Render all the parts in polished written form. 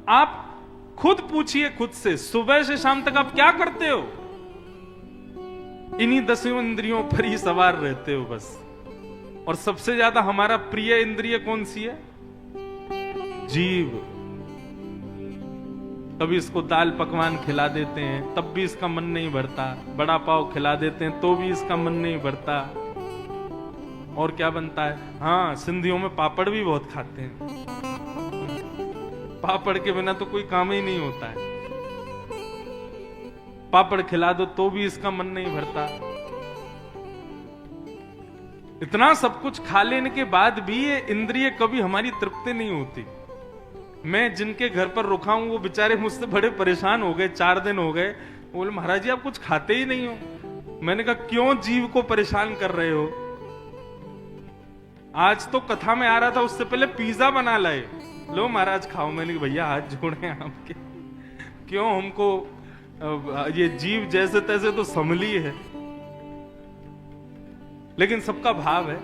आप खुद पूछिए खुद से, सुबह से शाम तक आप क्या करते हो? इन्हीं 10 इंद्रियों पर ही सवार रहते हो बस। और सबसे ज्यादा हमारा प्रिय इंद्रिय कौन सी है? जीभ। कभी इसको दाल पकवान खिला देते हैं तब भी इसका मन नहीं भरता, बड़ा पाव खिला देते हैं तो भी इसका मन नहीं भरता। और क्या बनता है? हाँ, सिंधियों में पापड़ भी बहुत खाते हैं। पापड़ के बिना तो कोई काम ही नहीं होता है। पापड़ खिला दो तो भी इसका मन नहीं भरता। इतना सब कुछ खा लेने के बाद भी ये इंद्रिय कभी हमारी तृप्ति नहीं होती। मैं जिनके घर पर रुका हूं वो बेचारे मुझसे बड़े परेशान हो गए, 4 दिन हो गए। बोले महाराज जी आप कुछ खाते ही नहीं हो। मैंने कहा क्यों जीव को परेशान कर रहे हो? आज तो कथा में आ रहा था, उससे पहले पिज्जा बना लाए, लो महाराज खाओ। मैंने कहा भैया हाथ जोड़े आपके, क्यों हमको ये जीव जैसे तैसे तो संभली है, लेकिन सबका भाव है।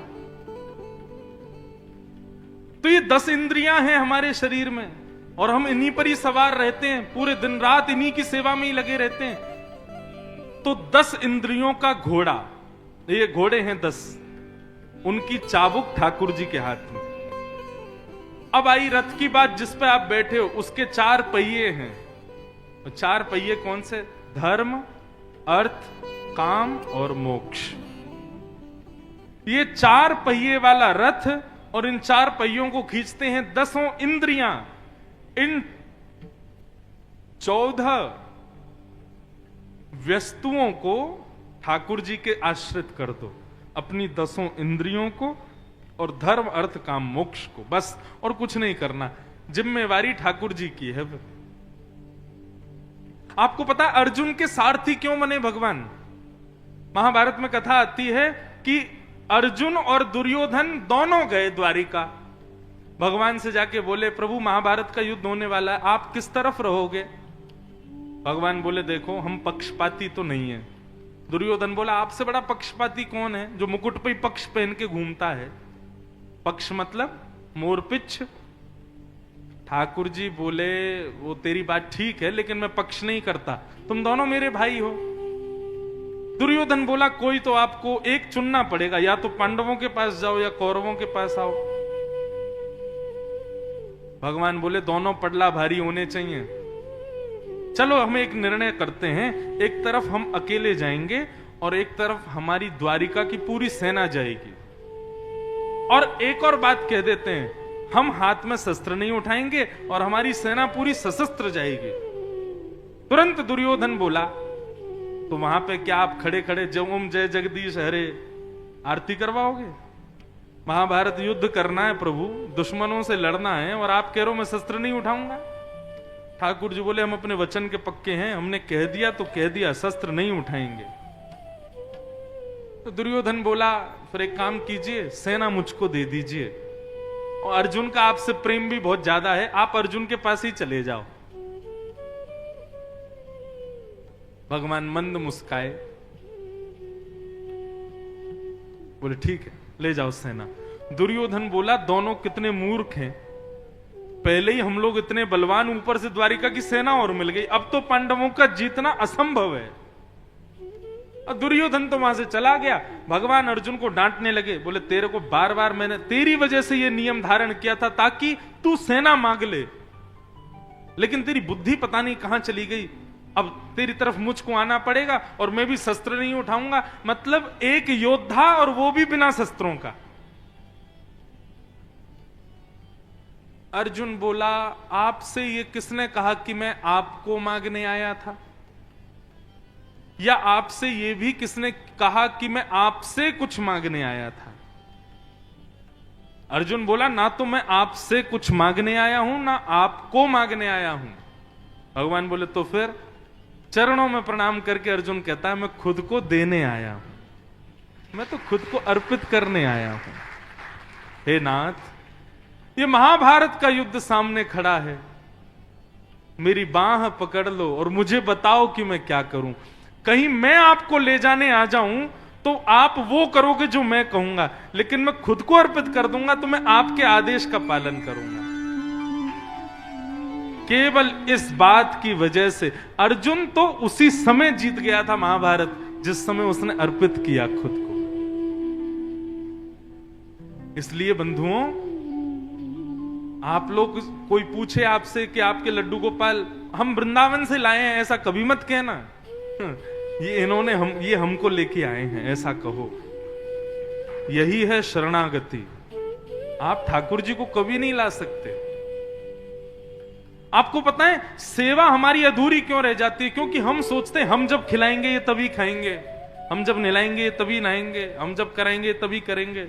तो ये 10 इंद्रियां हैं हमारे शरीर में और हम इन्हीं पर ही सवार रहते हैं, पूरे दिन रात इन्हीं की सेवा में ही लगे रहते हैं। तो 10 इंद्रियों का घोड़ा, ये घोड़े हैं 10, उनकी चाबुक ठाकुर जी के हाथ में। अब आई रथ की बात, जिस पे आप बैठे हो उसके 4 पहिए हैं। 4 पहिए कौन से? धर्म, अर्थ, काम और मोक्ष। ये 4 पहिए वाला रथ, और इन 4 पहियों को खींचते हैं 10 इंद्रियां। इन 14 वस्तुओं को ठाकुर जी के आश्रित कर दो, अपनी 10 इंद्रियों को और धर्म, अर्थ, काम, मोक्ष को, बस और कुछ नहीं करना। जिम्मेवारी ठाकुर जी की है। आपको पता अर्जुन के सारथी क्यों बने भगवान? महाभारत में कथा आती है कि अर्जुन और दुर्योधन दोनों गए द्वारिका। भगवान से जाके बोले प्रभु महाभारत का युद्ध होने वाला है, आप किस तरफ रहोगे? भगवान बोले देखो हम पक्षपाती तो नहीं है। दुर्योधन बोला आपसे बड़ा पक्षपाती कौन है जो मुकुट पे पक्ष पहन के घूमता है? पक्ष मतलब मोरपिच्छ। ठाकुर जी बोले वो तेरी बात ठीक है, लेकिन मैं पक्ष नहीं करता, तुम दोनों मेरे भाई हो। दुर्योधन बोला कोई तो आपको एक चुनना पड़ेगा, या तो पांडवों के पास जाओ या कौरवों के पास आओ। भगवान बोले दोनों पडला भारी होने चाहिए। चलो हम एक निर्णय करते हैं, एक तरफ हम अकेले जाएंगे और एक तरफ हमारी द्वारिका की पूरी सेना जाएगी। और एक और बात कह देते हैं, हम हाथ में शस्त्र नहीं उठाएंगे और हमारी सेना पूरी सशस्त्र जाएगी। तुरंत दुर्योधन बोला तो वहां पे क्या आप खड़े खड़े जय जय जगदीश हरे आरती करवाओगे? महाभारत युद्ध करना है प्रभु, दुश्मनों से लड़ना है, और आप कह रहे हो मैं शस्त्र नहीं उठाऊंगा। ठाकुर जी बोले हम अपने वचन के पक्के हैं, हमने कह दिया तो कह दिया, शस्त्र नहीं उठाएंगे। तो दुर्योधन बोला फिर एक काम कीजिए, सेना मुझको दे दीजिए, और अर्जुन का आपसे प्रेम भी बहुत ज्यादा है, आप अर्जुन के पास ही चले जाओ। भगवान मंद मुस्काए, बोले ठीक है ले जाओ सेना। दुर्योधन बोला दोनों कितने मूर्ख हैं, पहले ही हम लोग इतने बलवान, ऊपर से द्वारिका की सेना और मिल गई, अब तो पांडवों का जीतना असंभव है। और दुर्योधन तो वहां से चला गया। भगवान अर्जुन को डांटने लगे, बोले तेरे को बार बार मैंने तेरी वजह से ये नियम धारण किया था ताकि तू सेना मांग ले, लेकिन तेरी बुद्धि पता नहीं कहां चली गई। अब तेरी तरफ मुझको आना पड़ेगा और मैं भी शस्त्र नहीं उठाऊंगा। मतलब एक योद्धा और वो भी बिना शस्त्रों का। अर्जुन बोला आपसे ये किसने कहा कि मैं आपको मांगने आया था, या आपसे ये भी किसने कहा कि मैं आपसे कुछ मांगने आया था? अर्जुन बोला ना तो मैं आपसे कुछ मांगने आया हूं ना आपको मांगने आया हूं। भगवान बोले तो फिर? चरणों में प्रणाम करके अर्जुन कहता है मैं खुद को देने आया हूं, मैं तो खुद को अर्पित करने आया हूं। हे नाथ, ये महाभारत का युद्ध सामने खड़ा है, मेरी बाह पकड़ लो और मुझे बताओ कि मैं क्या करूं। कहीं मैं आपको ले जाने आ जाऊं तो आप वो करोगे जो मैं कहूंगा, लेकिन मैं खुद को अर्पित कर दूंगा तो मैं आपके आदेश का पालन करूंगा। केवल इस बात की वजह से अर्जुन तो उसी समय जीत गया था महाभारत जिस समय उसने अर्पित किया खुद को। इसलिए बंधुओं, आप लोग, कोई पूछे आपसे कि आपके लड्डू गोपाल हम वृंदावन से लाए हैं, ऐसा कभी मत कहना। ये हमको लेके आए हैं, ऐसा कहो। यही है शरणागति। आप ठाकुर जी को कभी नहीं ला सकते। आपको पता है सेवा हमारी अधूरी क्यों रह जाती है? क्योंकि हम सोचते हैं हम जब खिलाएंगे ये तभी खाएंगे, हम जब नहलाएंगे तभी नहाएंगे, हम जब कराएंगे तभी करेंगे।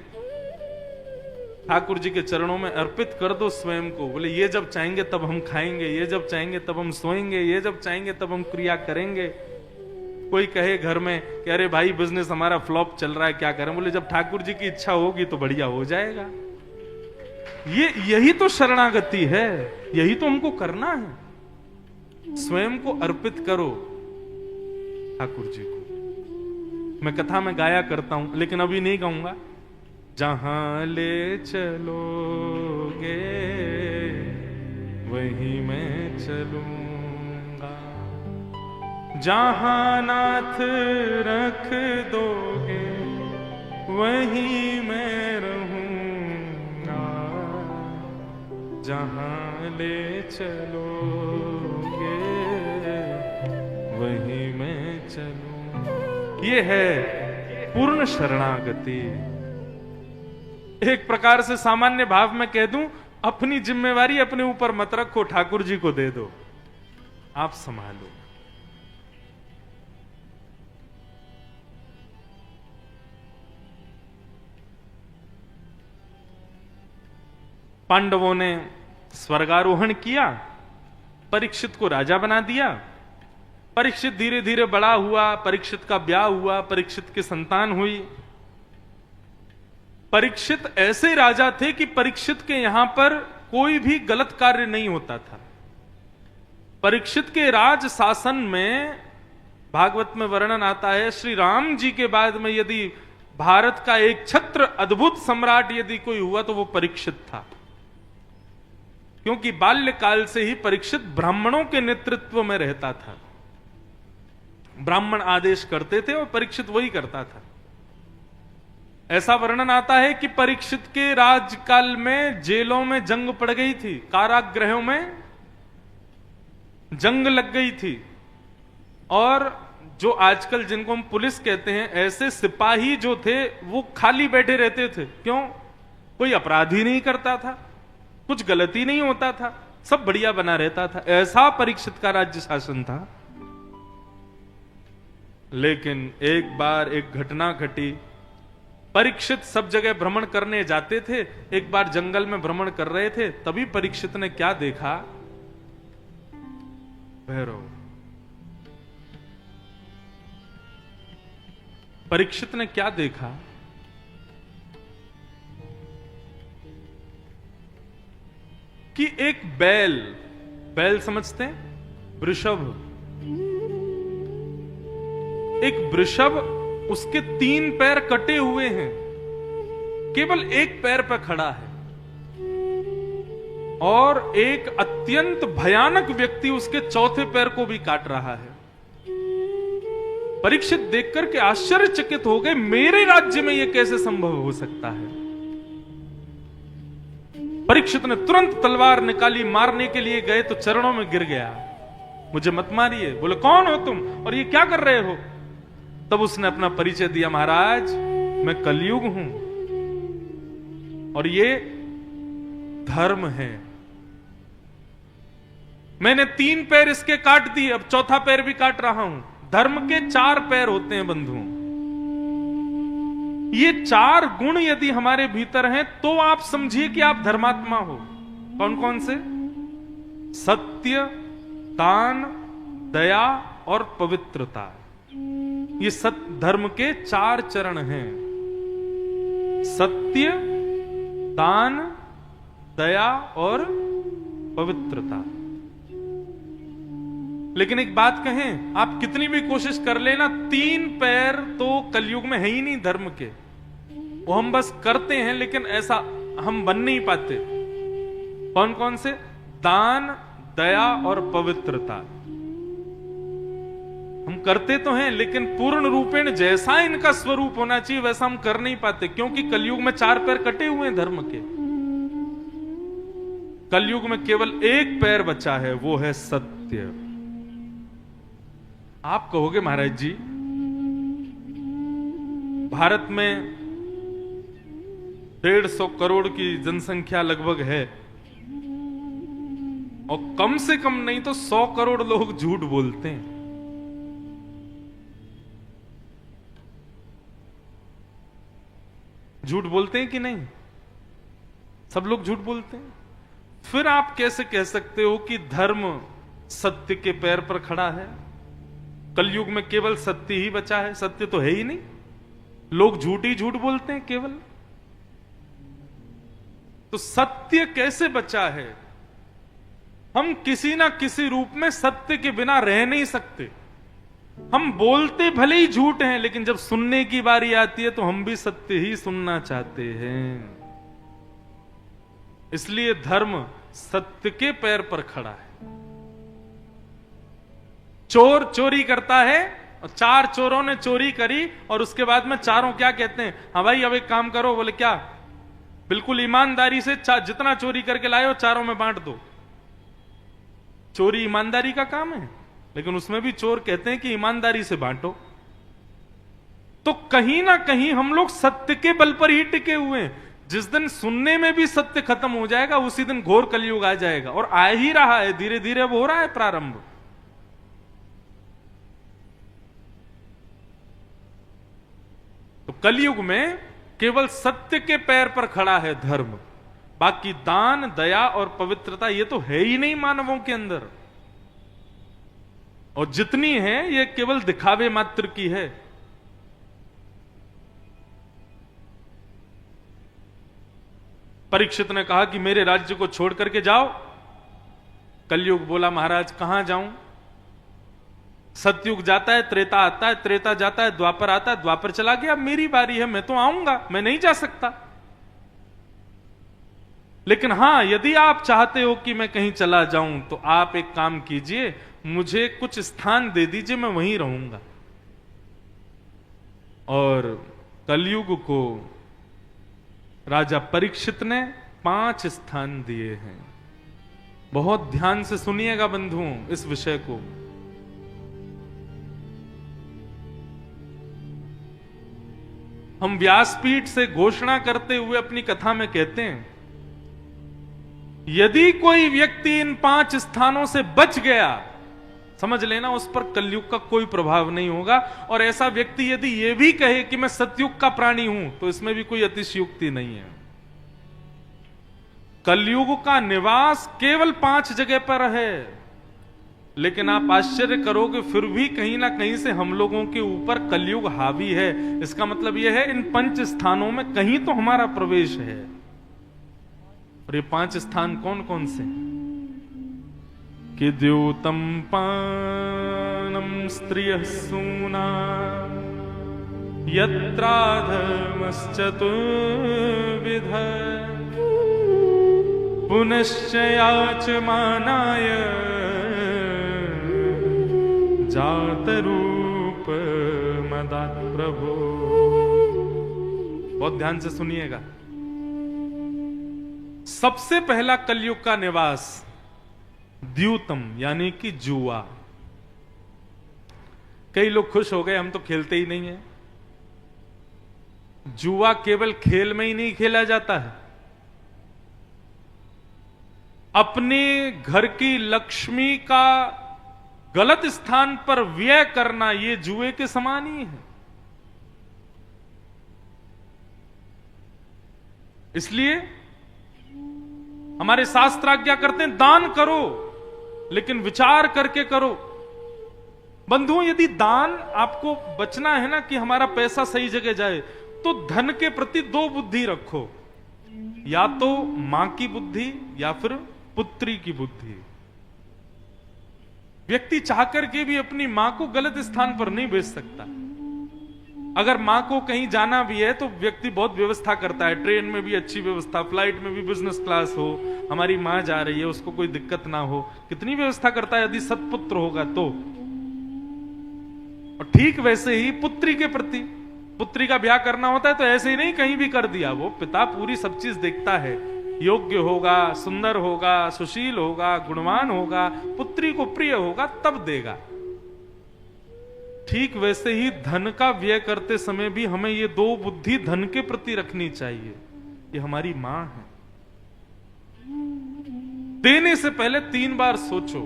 ठाकुर जी के चरणों में अर्पित कर दो स्वयं को। बोले ये जब चाहेंगे तब हम खाएंगे, ये जब चाहेंगे तब हम सोएंगे, ये जब चाहेंगे तब हम क्रिया करेंगे। कोई कहे घर में कि अरे भाई बिजनेस हमारा फ्लॉप चल रहा है, क्या करें? बोले जब ठाकुर जी की इच्छा होगी तो बढ़िया हो जाएगा। यही तो शरणागति है, यही तो हमको करना है। स्वयं को अर्पित करो ठाकुर जी को। मैं कथा में गाया करता हूं, लेकिन अभी नहीं गाऊंगा। जहां ले चलोगे वहीं मैं चलूंगा, जहां नाथ रख दोगे वहीं मैं रहूंगा, जहां ले चलोगे वहीं मैं चलूं। ये है पूर्ण शरणागति। एक प्रकार से सामान्य भाव में कह दूं, अपनी जिम्मेवारी अपने ऊपर मत रखो, ठाकुर जी को दे दो, आप संभालो। पांडवों ने स्वर्गारोहण किया, परीक्षित को राजा बना दिया। परीक्षित धीरे धीरे बड़ा हुआ, परीक्षित का ब्याह हुआ, परीक्षित की संतान हुई। परीक्षित ऐसे राजा थे कि परीक्षित के यहां पर कोई भी गलत कार्य नहीं होता था। परीक्षित के राज शासन में भागवत में वर्णन आता है, श्री राम जी के बाद में यदि भारत का एक छत्र अद्भुत सम्राट यदि कोई हुआ तो वो परीक्षित था। क्योंकि बाल्यकाल से ही परीक्षित ब्राह्मणों के नेतृत्व में रहता था। ब्राह्मण आदेश करते थे और परीक्षित वही करता था। ऐसा वर्णन आता है कि परीक्षित के राजकाल में जेलों में जंग पड़ गई थी, कारागृहों में जंग लग गई थी। और जो आजकल जिनको हम पुलिस कहते हैं, ऐसे सिपाही जो थे वो खाली बैठे रहते थे। क्यों? कोई अपराध ही नहीं करता था, कुछ गलती नहीं होता था, सब बढ़िया बना रहता था। ऐसा परीक्षित का राज्य शासन था। लेकिन एक बार एक घटना घटी। परीक्षित सब जगह भ्रमण करने जाते थे। एक बार जंगल में भ्रमण कर रहे थे, तभी परीक्षित ने क्या देखा? भैरव। परीक्षित ने क्या देखा? कि एक बैल समझते हैं? वृषभ। एक वृषभ, उसके 3 पैर कटे हुए हैं, केवल एक पैर पर खड़ा है। और एक अत्यंत भयानक व्यक्ति उसके 4थे पैर को भी काट रहा है। परीक्षित देखकर के आश्चर्यचकित हो गए, मेरे राज्य में यह कैसे संभव हो सकता है? परीक्षित ने तुरंत तलवार निकाली, मारने के लिए गए तो चरणों में गिर गया। मुझे मत मारिए। बोले कौन हो तुम और ये क्या कर रहे हो? तब उसने अपना परिचय दिया, महाराज मैं कलयुग हूं और ये धर्म है। मैंने 3 पैर इसके काट दिए, अब 4था पैर भी काट रहा हूं। धर्म के 4 पैर होते हैं बंधुओं। ये 4 गुण यदि हमारे भीतर हैं तो आप समझिए कि आप धर्मात्मा हो। कौन कौन से? सत्य, दान, दया और पवित्रता। ये धर्म के 4 चरण हैं। सत्य, दान, दया और पवित्रता। लेकिन एक बात कहें, आप कितनी भी कोशिश कर लेना, 3 पैर तो कलयुग में है ही नहीं धर्म के। वो हम बस करते हैं, लेकिन ऐसा हम बन नहीं पाते। कौन कौन से? दान, दया और पवित्रता। हम करते तो हैं, लेकिन पूर्ण रूपेण जैसा इनका स्वरूप होना चाहिए वैसा हम कर नहीं पाते, क्योंकि कलयुग में 4 पैर कटे हुए हैं धर्म के। कलयुग में केवल एक पैर बचा है, वो है सत्य। आप कहोगे महाराज जी, भारत में 150 करोड़ की जनसंख्या लगभग है, और कम से कम नहीं तो 100 करोड़ लोग झूठ बोलते हैं। झूठ बोलते हैं कि नहीं? सब लोग झूठ बोलते हैं। फिर आप कैसे कह सकते हो कि धर्म सत्य के पैर पर खड़ा है? कलयुग में केवल सत्य ही बचा है, सत्य तो है ही नहीं, लोग झूठ ही झूठ बोलते हैं केवल। तो सत्य कैसे बचा है? हम किसी ना किसी रूप में सत्य के बिना रह नहीं सकते। हम बोलते भले ही झूठ हैं, लेकिन जब सुनने की बारी आती है तो हम भी सत्य ही सुनना चाहते हैं। इसलिए धर्म सत्य के पैर पर खड़ा है। चोर चोरी करता है, और 4 चोरों ने चोरी करी, और उसके बाद में चारों क्या कहते हैं? हाँ भाई अब एक काम करो। बोले क्या? बिल्कुल ईमानदारी से जितना चोरी करके लाए हो चारों में बांट दो। चोरी ईमानदारी का काम है, लेकिन उसमें भी चोर कहते हैं कि ईमानदारी से बांटो। तो कहीं ना कहीं हम लोग सत्य के बल पर ही टिके हुए हैं। जिस दिन सुनने में भी सत्य खत्म हो जाएगा, उसी दिन घोर कलयुग आ जाएगा, और आ ही रहा है, धीरे धीरे अब हो रहा है प्रारंभ। तो कलयुग में केवल सत्य के पैर पर खड़ा है धर्म। बाकी दान, दया और पवित्रता ये तो है ही नहीं मानवों के अंदर, और जितनी है ये केवल दिखावे मात्र की है। परीक्षित ने कहा कि मेरे राज्य को छोड़ करके जाओ। कलयुग बोला महाराज कहां जाऊं? सतयुग जाता है, त्रेता आता है, त्रेता जाता है, द्वापर आता है, द्वापर चला गया, अब मेरी बारी है, मैं तो आऊंगा, मैं नहीं जा सकता। लेकिन हां, यदि आप चाहते हो कि मैं कहीं चला जाऊं तो आप एक काम कीजिए, मुझे कुछ स्थान दे दीजिए, मैं वहीं रहूंगा। और कलयुग को राजा परीक्षित ने 5 स्थान दिए हैं। बहुत ध्यान से सुनिएगा बंधुओं इस विषय को। हम व्यासपीठ से घोषणा करते हुए अपनी कथा में कहते हैं, यदि कोई व्यक्ति इन 5 स्थानों से बच गया, समझ लेना उस पर कलयुग का कोई प्रभाव नहीं होगा। और ऐसा व्यक्ति यदि यह भी कहे कि मैं सतयुग का प्राणी हूं, तो इसमें भी कोई अतिशयोक्ति नहीं है। कलयुग का निवास केवल 5 जगह पर है, लेकिन आप आश्चर्य करोगे फिर भी कहीं ना कहीं से हम लोगों के ऊपर कलयुग हावी है। इसका मतलब यह है इन 5 स्थानों में कहीं तो हमारा प्रवेश है। और ये 5 स्थान कौन कौन से? कि द्योतम पानम स्त्रियः सूना यत्राधर्मश्चतुर्विध पुनश्च याचमानाय जातरूप मदात् प्रभो। बहुत ध्यान से सुनिएगा। सबसे पहला कलयुग का निवास द्यूतम यानी कि जुआ। कई लोग खुश हो गए, हम तो खेलते ही नहीं है। जुआ केवल खेल में ही नहीं खेला जाता है, अपने घर की लक्ष्मी का गलत स्थान पर व्यय करना ये जुए के समान ही है। इसलिए हमारे शास्त्र आज्ञा करते हैं दान करो, लेकिन विचार करके करो। बंधुओं, यदि दान आपको बचना है ना कि हमारा पैसा सही जगह जाए, तो धन के प्रति 2 बुद्धि रखो, या तो मां की बुद्धि या फिर पुत्री की बुद्धि। व्यक्ति चाहकर के भी अपनी मां को गलत स्थान पर नहीं भेज सकता। अगर माँ को कहीं जाना भी है तो व्यक्ति बहुत व्यवस्था करता है, ट्रेन में भी अच्छी व्यवस्था, फ्लाइट में भी बिजनेस क्लास हो, हमारी माँ जा रही है उसको कोई दिक्कत ना हो, कितनी व्यवस्था करता है यदि सत्पुत्र होगा तो। और ठीक वैसे ही पुत्री के प्रति, पुत्री का ब्याह करना होता है तो ऐसे ही नहीं कहीं भी कर दिया, वो पिता पूरी सब चीज देखता है, योग्य होगा, सुंदर होगा, सुशील होगा, गुणवान होगा, पुत्री को प्रिय होगा तब देगा। ठीक वैसे ही धन का व्यय करते समय भी हमें ये दो बुद्धि धन के प्रति रखनी चाहिए, ये हमारी मां है। देने से पहले 3 बार सोचो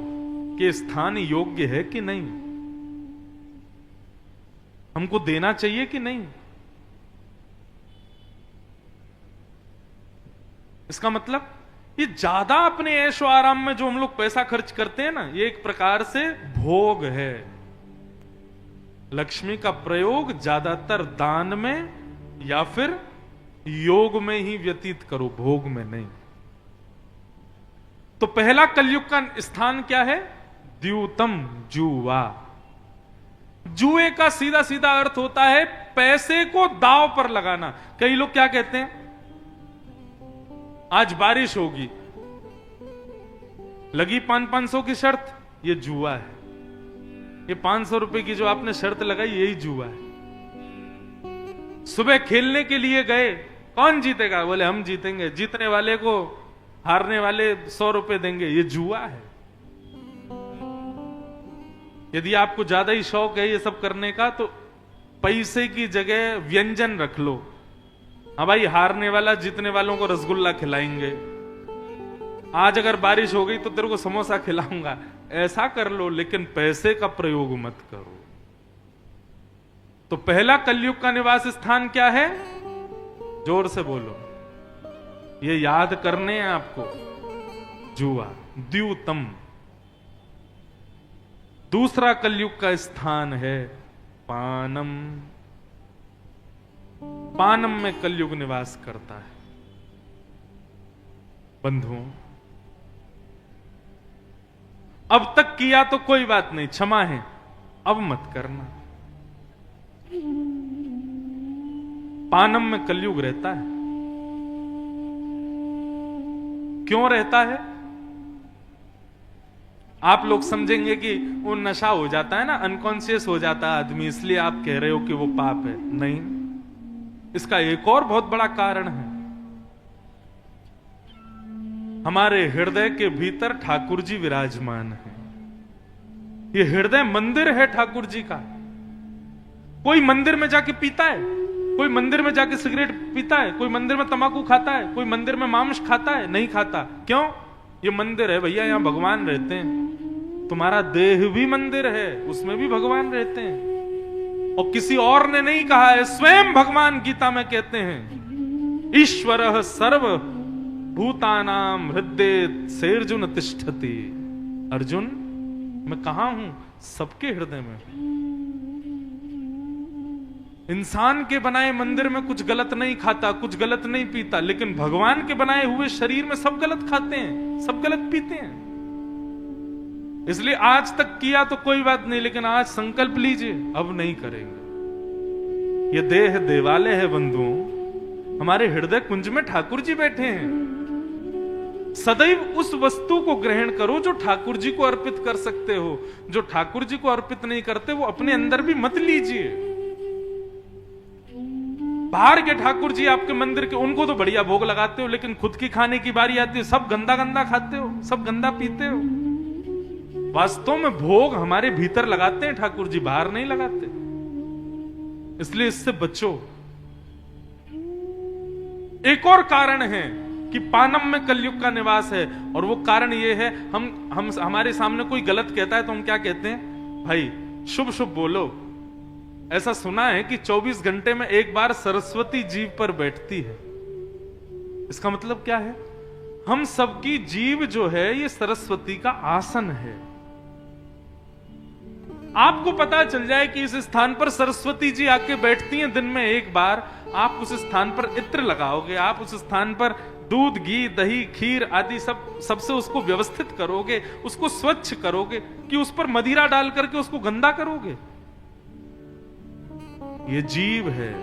कि स्थान योग्य है कि नहीं, हमको देना चाहिए कि नहीं। इसका मतलब ये ज्यादा अपने ऐशो आराम में जो हम लोग पैसा खर्च करते हैं ना, ये एक प्रकार से भोग है। लक्ष्मी का प्रयोग ज्यादातर दान में या फिर योग में ही व्यतीत करो, भोग में नहीं। तो पहला कलयुग का स्थान क्या है? द्यूतम, जुआ। जुए का सीधा सीधा अर्थ होता है पैसे को दांव पर लगाना। कई लोग क्या कहते हैं, आज बारिश होगी, लगी 500 की शर्त, ये जुआ है। ये 500 रुपए की जो आपने शर्त लगाई यही जुआ है। सुबह खेलने के लिए गए, कौन जीतेगा? बोले हम जीतेंगे, जीतने वाले को हारने वाले 100 रुपए देंगे, ये जुआ है। यदि आपको ज्यादा ही शौक है ये सब करने का तो पैसे की जगह व्यंजन रख लो। हाँ भाई, हारने वाला जीतने वालों को रसगुल्ला खिलाएंगे, आज अगर बारिश हो गई तो तेरे को समोसा खिलाऊंगा, ऐसा कर लो, लेकिन पैसे का प्रयोग मत करो। तो पहला कलयुग का निवास स्थान क्या है? जोर से बोलो, ये याद करने हैं आपको, जुआ, द्यूतम। दूसरा कलयुग का स्थान है पानम। पानम में कलयुग निवास करता है। बंधुओं, अब तक किया तो कोई बात नहीं, क्षमा है, अब मत करना। पानम में कलयुग रहता है। क्यों रहता है? आप लोग समझेंगे कि वो नशा हो जाता है ना, अनकॉन्शियस हो जाता है आदमी, इसलिए आप कह रहे हो कि वो पाप है। नहीं, इसका एक और बहुत बड़ा कारण है। हमारे हृदय के भीतर ठाकुर जी विराजमान है। ये हृदय मंदिर है ठाकुर जी का। कोई मंदिर में जाके पीता है, कोई मंदिर में जाके सिगरेट पीता है, कोई मंदिर में तंबाकू खाता है, कोई मंदिर में मांस खाता है? नहीं खाता। क्यों? ये मंदिर है भैया, यहां भगवान रहते हैं। तुम्हारा देह भी मंदिर है, उसमें भी भगवान रहते हैं। और किसी और ने नहीं कहा है, स्वयं भगवान गीता में कहते हैं, ईश्वर सर्व भूतानाम हृदय सेर्जुन तिष्ठति। अर्जुन, मैं कहां हूं? सबके हृदय में। इंसान के बनाए मंदिर में कुछ गलत नहीं खाता, कुछ गलत नहीं पीता, लेकिन भगवान के बनाए हुए शरीर में सब गलत खाते हैं, सब गलत पीते हैं। इसलिए आज तक किया तो कोई बात नहीं, लेकिन आज संकल्प लीजिए, अब नहीं करेंगे। ये देह देवालय है बंधुओं, हमारे हृदय कुंज में ठाकुर जी बैठे हैं। सदैव उस वस्तु को ग्रहण करो जो ठाकुर जी को अर्पित कर सकते हो। जो ठाकुर जी को अर्पित नहीं करते वो अपने अंदर भी मत लीजिए। बाहर के ठाकुर जी आपके मंदिर के, उनको तो बढ़िया भोग लगाते हो, लेकिन खुद की खाने की बारी आती है, सब गंदा गंदा खाते हो, सब गंदा पीते हो। वास्तव में भोग हमारे भीतर लगाते हैं ठाकुर जी, बाहर नहीं लगाते। इसलिए इससे बचो। एक और कारण है कि पानम में कलयुग का निवास है, और वो कारण ये है, हम हमारे सामने कोई गलत कहता है तो हम क्या कहते हैं? भाई शुभ शुभ बोलो। ऐसा सुना है कि 24 घंटे में एक बार सरस्वती जीव पर बैठती है। इसका मतलब क्या है? हम सबकी जीव जो है ये सरस्वती का आसन है। आपको पता चल जाए कि इस स्थान पर सरस्वती जी आके बैठती हैं दिन में एक बार, आप उस स्थान पर इत्र लगाओगे, आप उस स्थान पर दूध, घी, दही, खीर आदि सबसे उसको व्यवस्थित करोगे, उसको स्वच्छ करोगे, कि उस पर मदिरा डाल करके उसको गंदा करोगे? ये जीव है।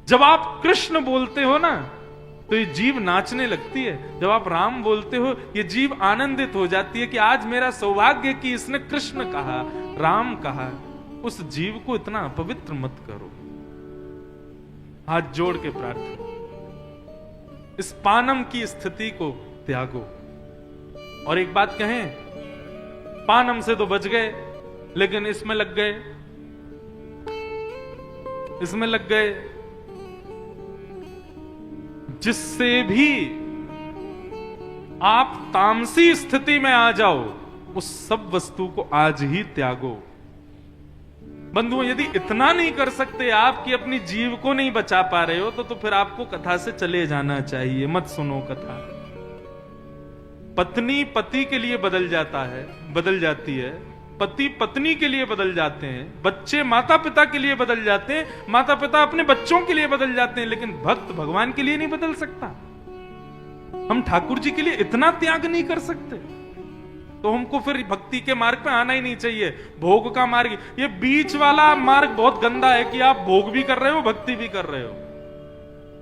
जब आप कृष्ण बोलते हो ना तो ये जीव नाचने लगती है। जब आप राम बोलते हो ये जीव आनंदित हो जाती है कि आज मेरा सौभाग्य कि इसने कृष्ण कहा, राम कहा। उस जीव को इतना अपवित्र मत करो। हाथ जोड़ के प्रार्थना, इस पानम की स्थिति को त्यागो। और एक बात कहें, पानम से तो बच गए, लेकिन इसमें लग गए, इसमें लग गए, जिससे भी आप तामसी स्थिति में आ जाओ, उस सब वस्तु को आज ही त्यागो। बंधुओं, यदि इतना नहीं कर सकते आप कि अपनी जीव को नहीं बचा पा रहे हो, तो फिर आपको कथा से चले जाना चाहिए। मत सुनो कथा। पत्नी पति के लिए बदल जाती है, पति पत्नी के लिए बदल जाते हैं, बच्चे माता पिता के लिए बदल जाते हैं, माता पिता अपने बच्चों के लिए बदल जाते हैं, लेकिन भक्त भगवान के लिए नहीं बदल सकता। हम ठाकुर जी के लिए इतना त्याग नहीं कर सकते, तो हमको फिर भक्ति के मार्ग पे आना ही नहीं चाहिए। भोग का मार्ग, ये बीच वाला मार्ग बहुत गंदा है कि आप भोग भी कर रहे हो, भक्ति भी कर रहे हो।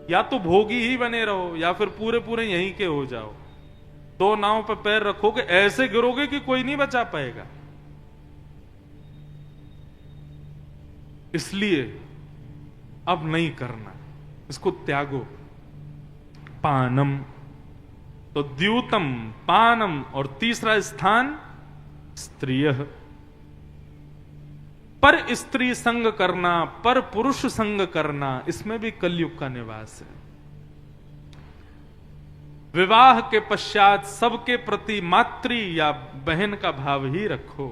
या तो भोगी ही बने रहो या फिर पूरे पूरे यहीं के हो जाओ। दो नाव पे पैर रखोगे, ऐसे गिरोगे कि कोई नहीं बचा पाएगा। इसलिए अब नहीं करना, इसको त्यागो। पानम तो द्यूतम, पानम, और तीसरा स्थान स्त्रिय। पर स्त्री संग करना, पर पुरुष संग करना, इसमें भी कलयुग का निवास है। विवाह के पश्चात सबके प्रति मातृ या बहन का भाव ही रखो,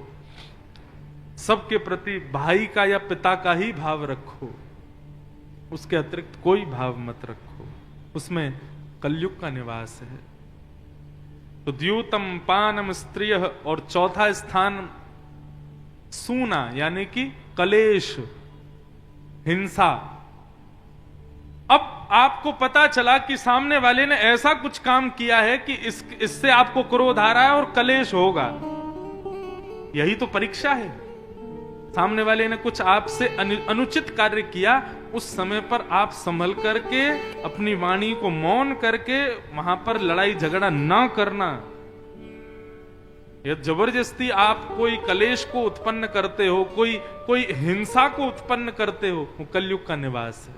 सबके प्रति भाई का या पिता का ही भाव रखो, उसके अतिरिक्त कोई भाव मत रखो। उसमें कलयुग का निवास है। तो द्यूतम, पानम, स्त्रिय, और चौथा स्थान सूना, यानी कि कलेश, हिंसा। अब आपको पता चला कि सामने वाले ने ऐसा कुछ काम किया है कि इससे आपको क्रोध आ रहा है और कलेश होगा। यही तो परीक्षा है। सामने वाले ने कुछ आपसे अनुचित कार्य किया, उस समय पर आप संभल करके अपनी वाणी को मौन करके वहां पर लड़ाई झगड़ा ना करना। यदि जबरदस्ती आप कोई कलेश को उत्पन्न करते हो, कोई हिंसा को उत्पन्न करते हो, वो कलयुग का निवास है।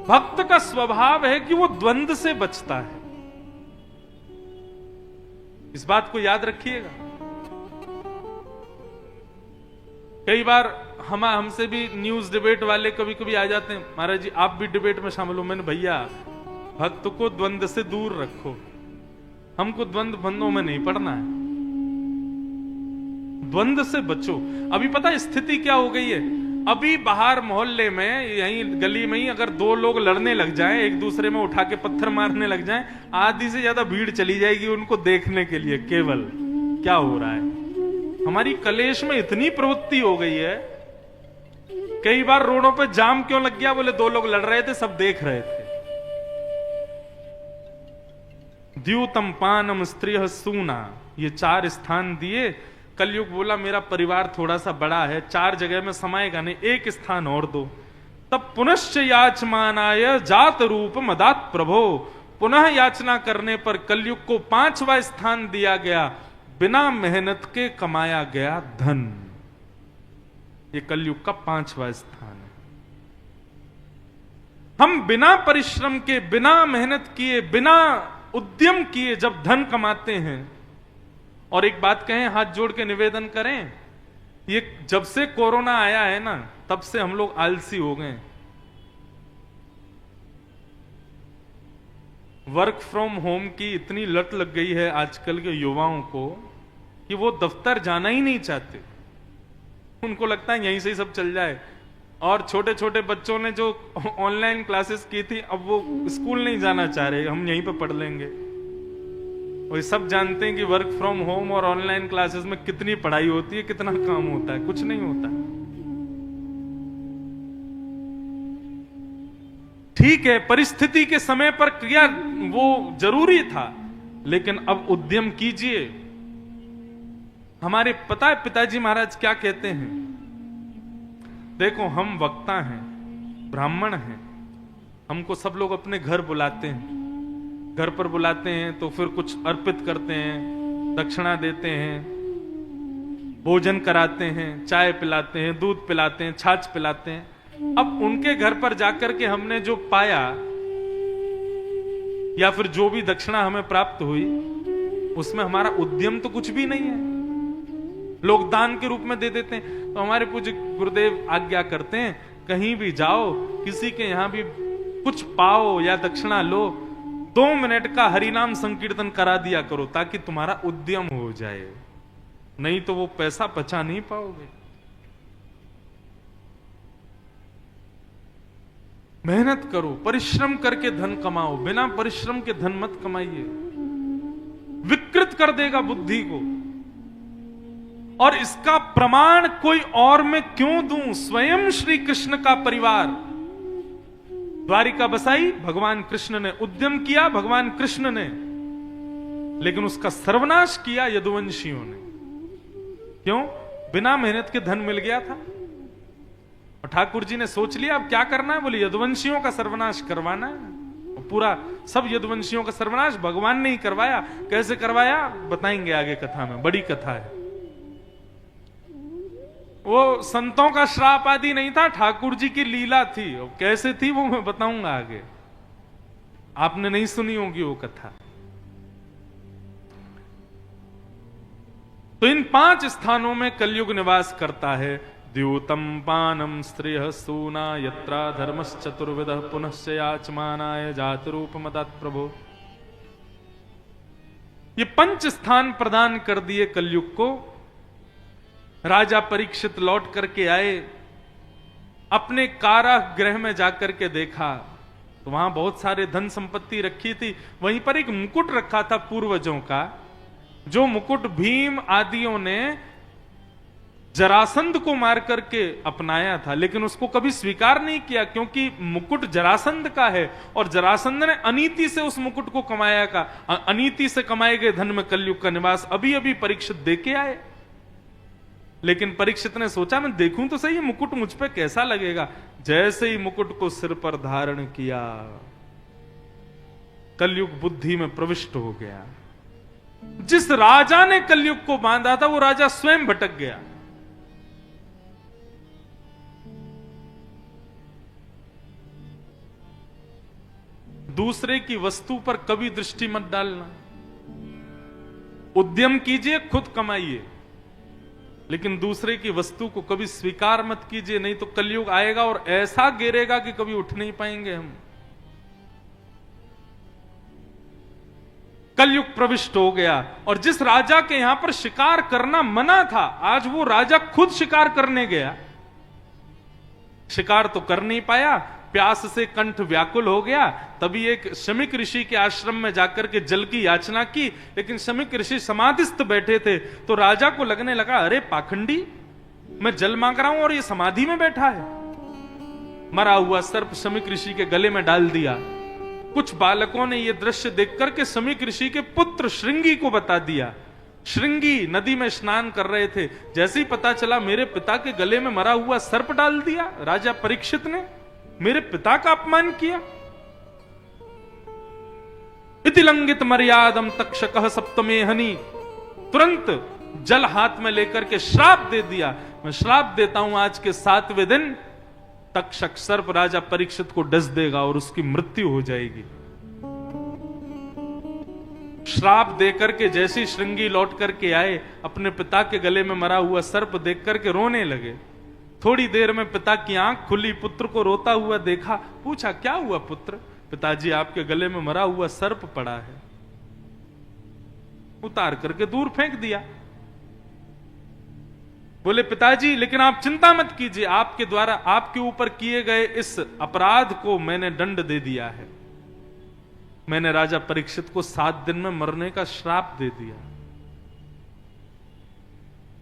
भक्त का स्वभाव है कि वो द्वंद्व से बचता है। इस बात को याद रखिएगा। कई बार हमसे भी न्यूज डिबेट वाले कभी कभी आ जाते हैं, महाराज जी आप भी डिबेट में शामिल हो। मैंने, भैया भक्त को द्वंद्व से दूर रखो, हमको द्वंद्व बंधों में नहीं पड़ना है, द्वंद्व से बचो। अभी पता स्थिति क्या हो गई है, अभी बाहर मोहल्ले में, यहीं गली में ही अगर दो लोग लड़ने लग जाएं, एक दूसरे में उठा के पत्थर मारने लग जाएं, आधी से ज्यादा भीड़ चली जाएगी उनको देखने के लिए केवल क्या हो रहा है। हमारी कलेश में इतनी प्रवृत्ति हो गई है, कई बार रोडों पे जाम क्यों लग गया, बोले दो लोग लड़ रहे थे, सब देख रहे थे। द्यूतम, पानम, स्त्रिय, सूना, ये चार स्थान दिए। कलयुग बोला मेरा परिवार थोड़ा सा बड़ा है, 4 जगह में समाएगा नहीं, एक स्थान और दो। तब पुनश्च याचमानाय जात रूप मदात प्रभो, पुनः याचना करने पर कलयुग को 5वां स्थान दिया गया, बिना मेहनत के कमाया गया धन। ये कलयुग का 5वां स्थान है। हम बिना परिश्रम के, बिना मेहनत किए, बिना उद्यम किए जब धन कमाते हैं, और एक बात कहें, हाथ जोड़ के निवेदन करें, ये जब से कोरोना आया है ना, तब से हम लोग आलसी हो गए। वर्क फ्रॉम होम की इतनी लत लग गई है आजकल के युवाओं को कि वो दफ्तर जाना ही नहीं चाहते। उनको लगता है यहीं से ही सब चल जाए। और छोटे छोटे बच्चों ने जो ऑनलाइन क्लासेस की थी, अब वो स्कूल नहीं जाना चाह रहे, हम यहीं पे पढ़ लेंगे। और सब जानते हैं कि वर्क फ्रॉम होम और ऑनलाइन क्लासेस में कितनी पढ़ाई होती है, कितना काम होता है, कुछ नहीं होता। ठीक है, परिस्थिति के समय पर क्रिया वो जरूरी था, लेकिन अब उद्यम कीजिए। हमारे पता है पिताजी महाराज क्या कहते हैं? देखो, हम वक्ता हैं, ब्राह्मण हैं, हमको सब लोग अपने घर बुलाते हैं, घर पर बुलाते हैं तो फिर कुछ अर्पित करते हैं, दक्षिणा देते हैं, भोजन कराते हैं, चाय पिलाते हैं, दूध पिलाते हैं, छाछ पिलाते हैं। अब उनके घर पर जाकर के हमने जो पाया या फिर जो भी दक्षिणा हमें प्राप्त हुई, उसमें हमारा उद्यम तो कुछ भी नहीं है, लोग दान के रूप में दे देते हैं। तो हमारे पूज्य गुरुदेव आज्ञा करते हैं, कहीं भी जाओ, किसी के यहां भी कुछ पाओ या दक्षिणा लो, 2 मिनट का हरिनाम संकीर्तन करा दिया करो ताकि तुम्हारा उद्यम हो जाए, नहीं तो वो पैसा बचा नहीं पाओगे। मेहनत करो, परिश्रम करके धन कमाओ, बिना परिश्रम के धन मत कमाइए, विकृत कर देगा बुद्धि को। और इसका प्रमाण कोई और मैं क्यों दूं? स्वयं श्री कृष्ण का परिवार द्वारिका बसाई, भगवान कृष्ण ने उद्यम किया, भगवान कृष्ण ने, लेकिन उसका सर्वनाश किया यदुवंशियों ने। क्यों? बिना मेहनत के धन मिल गया था और ठाकुर जी ने सोच लिया अब क्या करना है, बोले यदुवंशियों का सर्वनाश करवाना है। और पूरा सब यदुवंशियों का सर्वनाश भगवान ने ही करवाया। कैसे करवाया बताएंगे आगे कथा में, बड़ी कथा है। वो संतों का श्राप आदि नहीं था, ठाकुर जी की लीला थी। और कैसे थी वो मैं बताऊंगा आगे, आपने नहीं सुनी होगी वो कथा। तो इन 5 स्थानों में कलयुग निवास करता है। द्यूतम पानम स्त्रिय सूना यत्रा धर्मश्चतुर्विधः पुनश्च याचमानाय जातिरूप मदात् प्रभो। ये 5 स्थान प्रदान कर दिए कलयुग को। राजा परीक्षित लौट करके आए, अपने कारागृह में जाकर के देखा तो वहां बहुत सारे धन संपत्ति रखी थी। वहीं पर एक मुकुट रखा था पूर्वजों का, जो मुकुट भीम आदियों ने जरासंध को मार करके अपनाया था, लेकिन उसको कभी स्वीकार नहीं किया क्योंकि मुकुट जरासंध का है और जरासंध ने अनीति से उस मुकुट को कमाया का। अनीति से कमाए गए धन में कलयुग का निवास अभी अभी परीक्षित देके आए। लेकिन परीक्षित ने सोचा मैं देखूं तो सही मुकुट मुझ पे कैसा लगेगा। जैसे ही मुकुट को सिर पर धारण किया, कलयुग बुद्धि में प्रविष्ट हो गया। जिस राजा ने कलयुग को बांधा था वो राजा स्वयं भटक गया। दूसरे की वस्तु पर कभी दृष्टि मत डालना। उद्यम कीजिए, खुद कमाइए, लेकिन दूसरे की वस्तु को कभी स्वीकार मत कीजिए, नहीं तो कलयुग आएगा और ऐसा गिरेगा कि कभी उठ नहीं पाएंगे हम। कलयुग प्रविष्ट हो गया और जिस राजा के यहां पर शिकार करना मना था, आज वो राजा खुद शिकार करने गया। शिकार तो कर नहीं पाया, प्यास से कंठ व्याकुल हो गया। तभी एक शमीक ऋषि के आश्रम में जाकर के जल की याचना की, लेकिन शमीक ऋषि समाधिस्थ बैठे थे। तो राजा को लगने लगा अरे पाखंडी, मैं जल मांग रहा हूं और ये समाधि में बैठा है। मरा हुआ सर्प शमीक ऋषि के गले में डाल दिया। कुछ बालकों ने यह दृश्य देख करके शमीक ऋषि के पुत्र श्रृंगी को बता दिया। श्रृंगी नदी में स्नान कर रहे थे, जैसे ही पता चला मेरे पिता के गले में मरा हुआ सर्प डाल दिया राजा परीक्षित ने, मेरे पिता का अपमान किया। इति लंघित मर्यादम तक्षकः सप्तमे हनि, तुरंत जल हाथ में लेकर के श्राप दे दिया। मैं श्राप देता हूं आज के 7वें दिन तक्षक सर्प राजा परीक्षित को डस देगा और उसकी मृत्यु हो जाएगी। श्राप देकर के जैसे ही श्रृंगी लौट करके आए, अपने पिता के गले में मरा हुआ सर्प देख करके रोने लगे। थोड़ी देर में पिता की आंख खुली, पुत्र को रोता हुआ देखा, पूछा क्या हुआ पुत्र? पिताजी आपके गले में मरा हुआ सर्प पड़ा है। उतार करके दूर फेंक दिया। बोले पिताजी लेकिन आप चिंता मत कीजिए, आपके द्वारा आपके ऊपर किए गए इस अपराध को मैंने दंड दे दिया है। मैंने राजा परीक्षित को 7 दिन में मरने का श्राप दे दिया।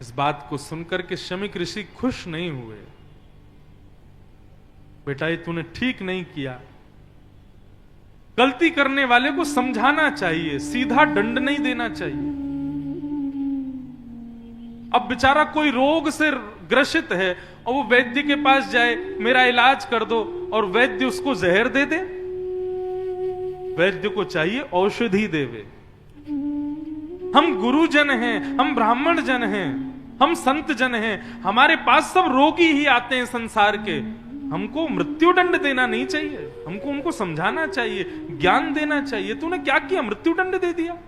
इस बात को सुनकर के शमीक ऋषि खुश नहीं हुए। बेटा ये तूने ठीक नहीं किया, गलती करने वाले को समझाना चाहिए, सीधा दंड नहीं देना चाहिए। अब बेचारा कोई रोग से ग्रसित है और वो वैद्य के पास जाए, मेरा इलाज कर दो, और वैद्य उसको जहर दे दे। वैद्य को चाहिए औषधि देवे। हम गुरुजन हैं, हम ब्राह्मण जन हैं, हम संत जन हैं, हमारे पास सब रोगी ही आते हैं संसार के। हमको मृत्यु दंड देना नहीं चाहिए, हमको उनको समझाना चाहिए, ज्ञान देना चाहिए। तूने क्या किया? मृत्यु दंड दे दिया।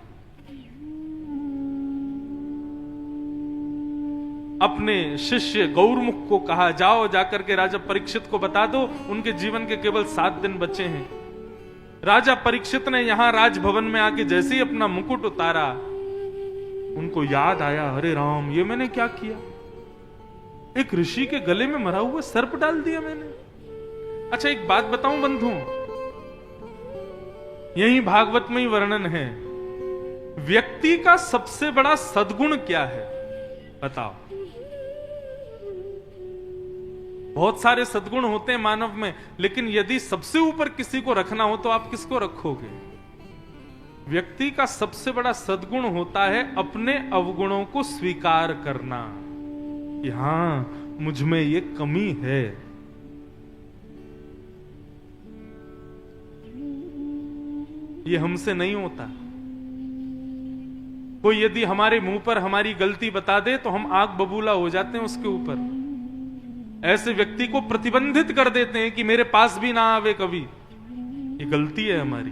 अपने शिष्य गौरमुख को कहा, जाओ जाकर के राजा परीक्षित को बता दो, उनके जीवन के केवल 7 दिन बचे हैं। राजा परीक्षित ने यहां राजभवन में आके जैसे ही अपना मुकुट उतारा, उनको याद आया, अरे राम, ये मैंने क्या किया? एक ऋषि के गले में मरा हुआ सर्प डाल दिया मैंने। अच्छा, एक बात बताऊं बंधु, यही भागवत में ही वर्णन है, व्यक्ति का सबसे बड़ा सद्गुण क्या है? बताओ। बहुत सारे सद्गुण होते हैं मानव में, लेकिन यदि सबसे ऊपर किसी को रखना हो तो आप किसको रखोगे? व्यक्ति का सबसे बड़ा सद्गुण होता है अपने अवगुणों को स्वीकार करना कि हां, मुझ में ये कमी है। ये हमसे नहीं होता। कोई यदि हमारे मुंह पर हमारी गलती बता दे तो हम आग बबूला हो जाते हैं उसके ऊपर। ऐसे व्यक्ति को प्रतिबंधित कर देते हैं कि मेरे पास भी ना आवे कभी, ये गलती है हमारी।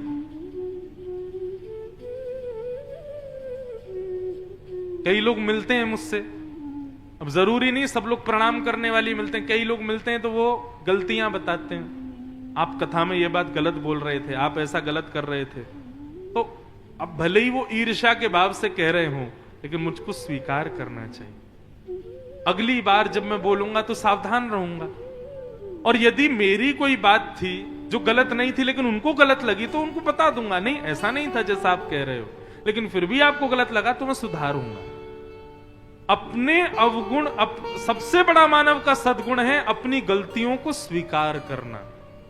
कई लोग मिलते हैं मुझसे, अब जरूरी नहीं सब लोग प्रणाम करने वाली मिलते हैं, कई लोग मिलते हैं तो वो गलतियां बताते हैं। आप कथा में ये बात गलत बोल रहे थे, आप ऐसा गलत कर रहे थे, तो अब भले ही वो ईर्ष्या के भाव से कह रहे हो, लेकिन मुझको स्वीकार करना चाहिए। अगली बार जब मैं बोलूंगा तो सावधान रहूंगा। और यदि मेरी कोई बात थी जो गलत नहीं थी लेकिन उनको गलत लगी तो उनको बता दूंगा, नहीं ऐसा नहीं था जैसा आप कह रहे हो, लेकिन फिर भी आपको गलत लगा तो मैं सुधारूंगा। अपने अवगुण, सबसे बड़ा मानव का सद्गुण है अपनी गलतियों को स्वीकार करना।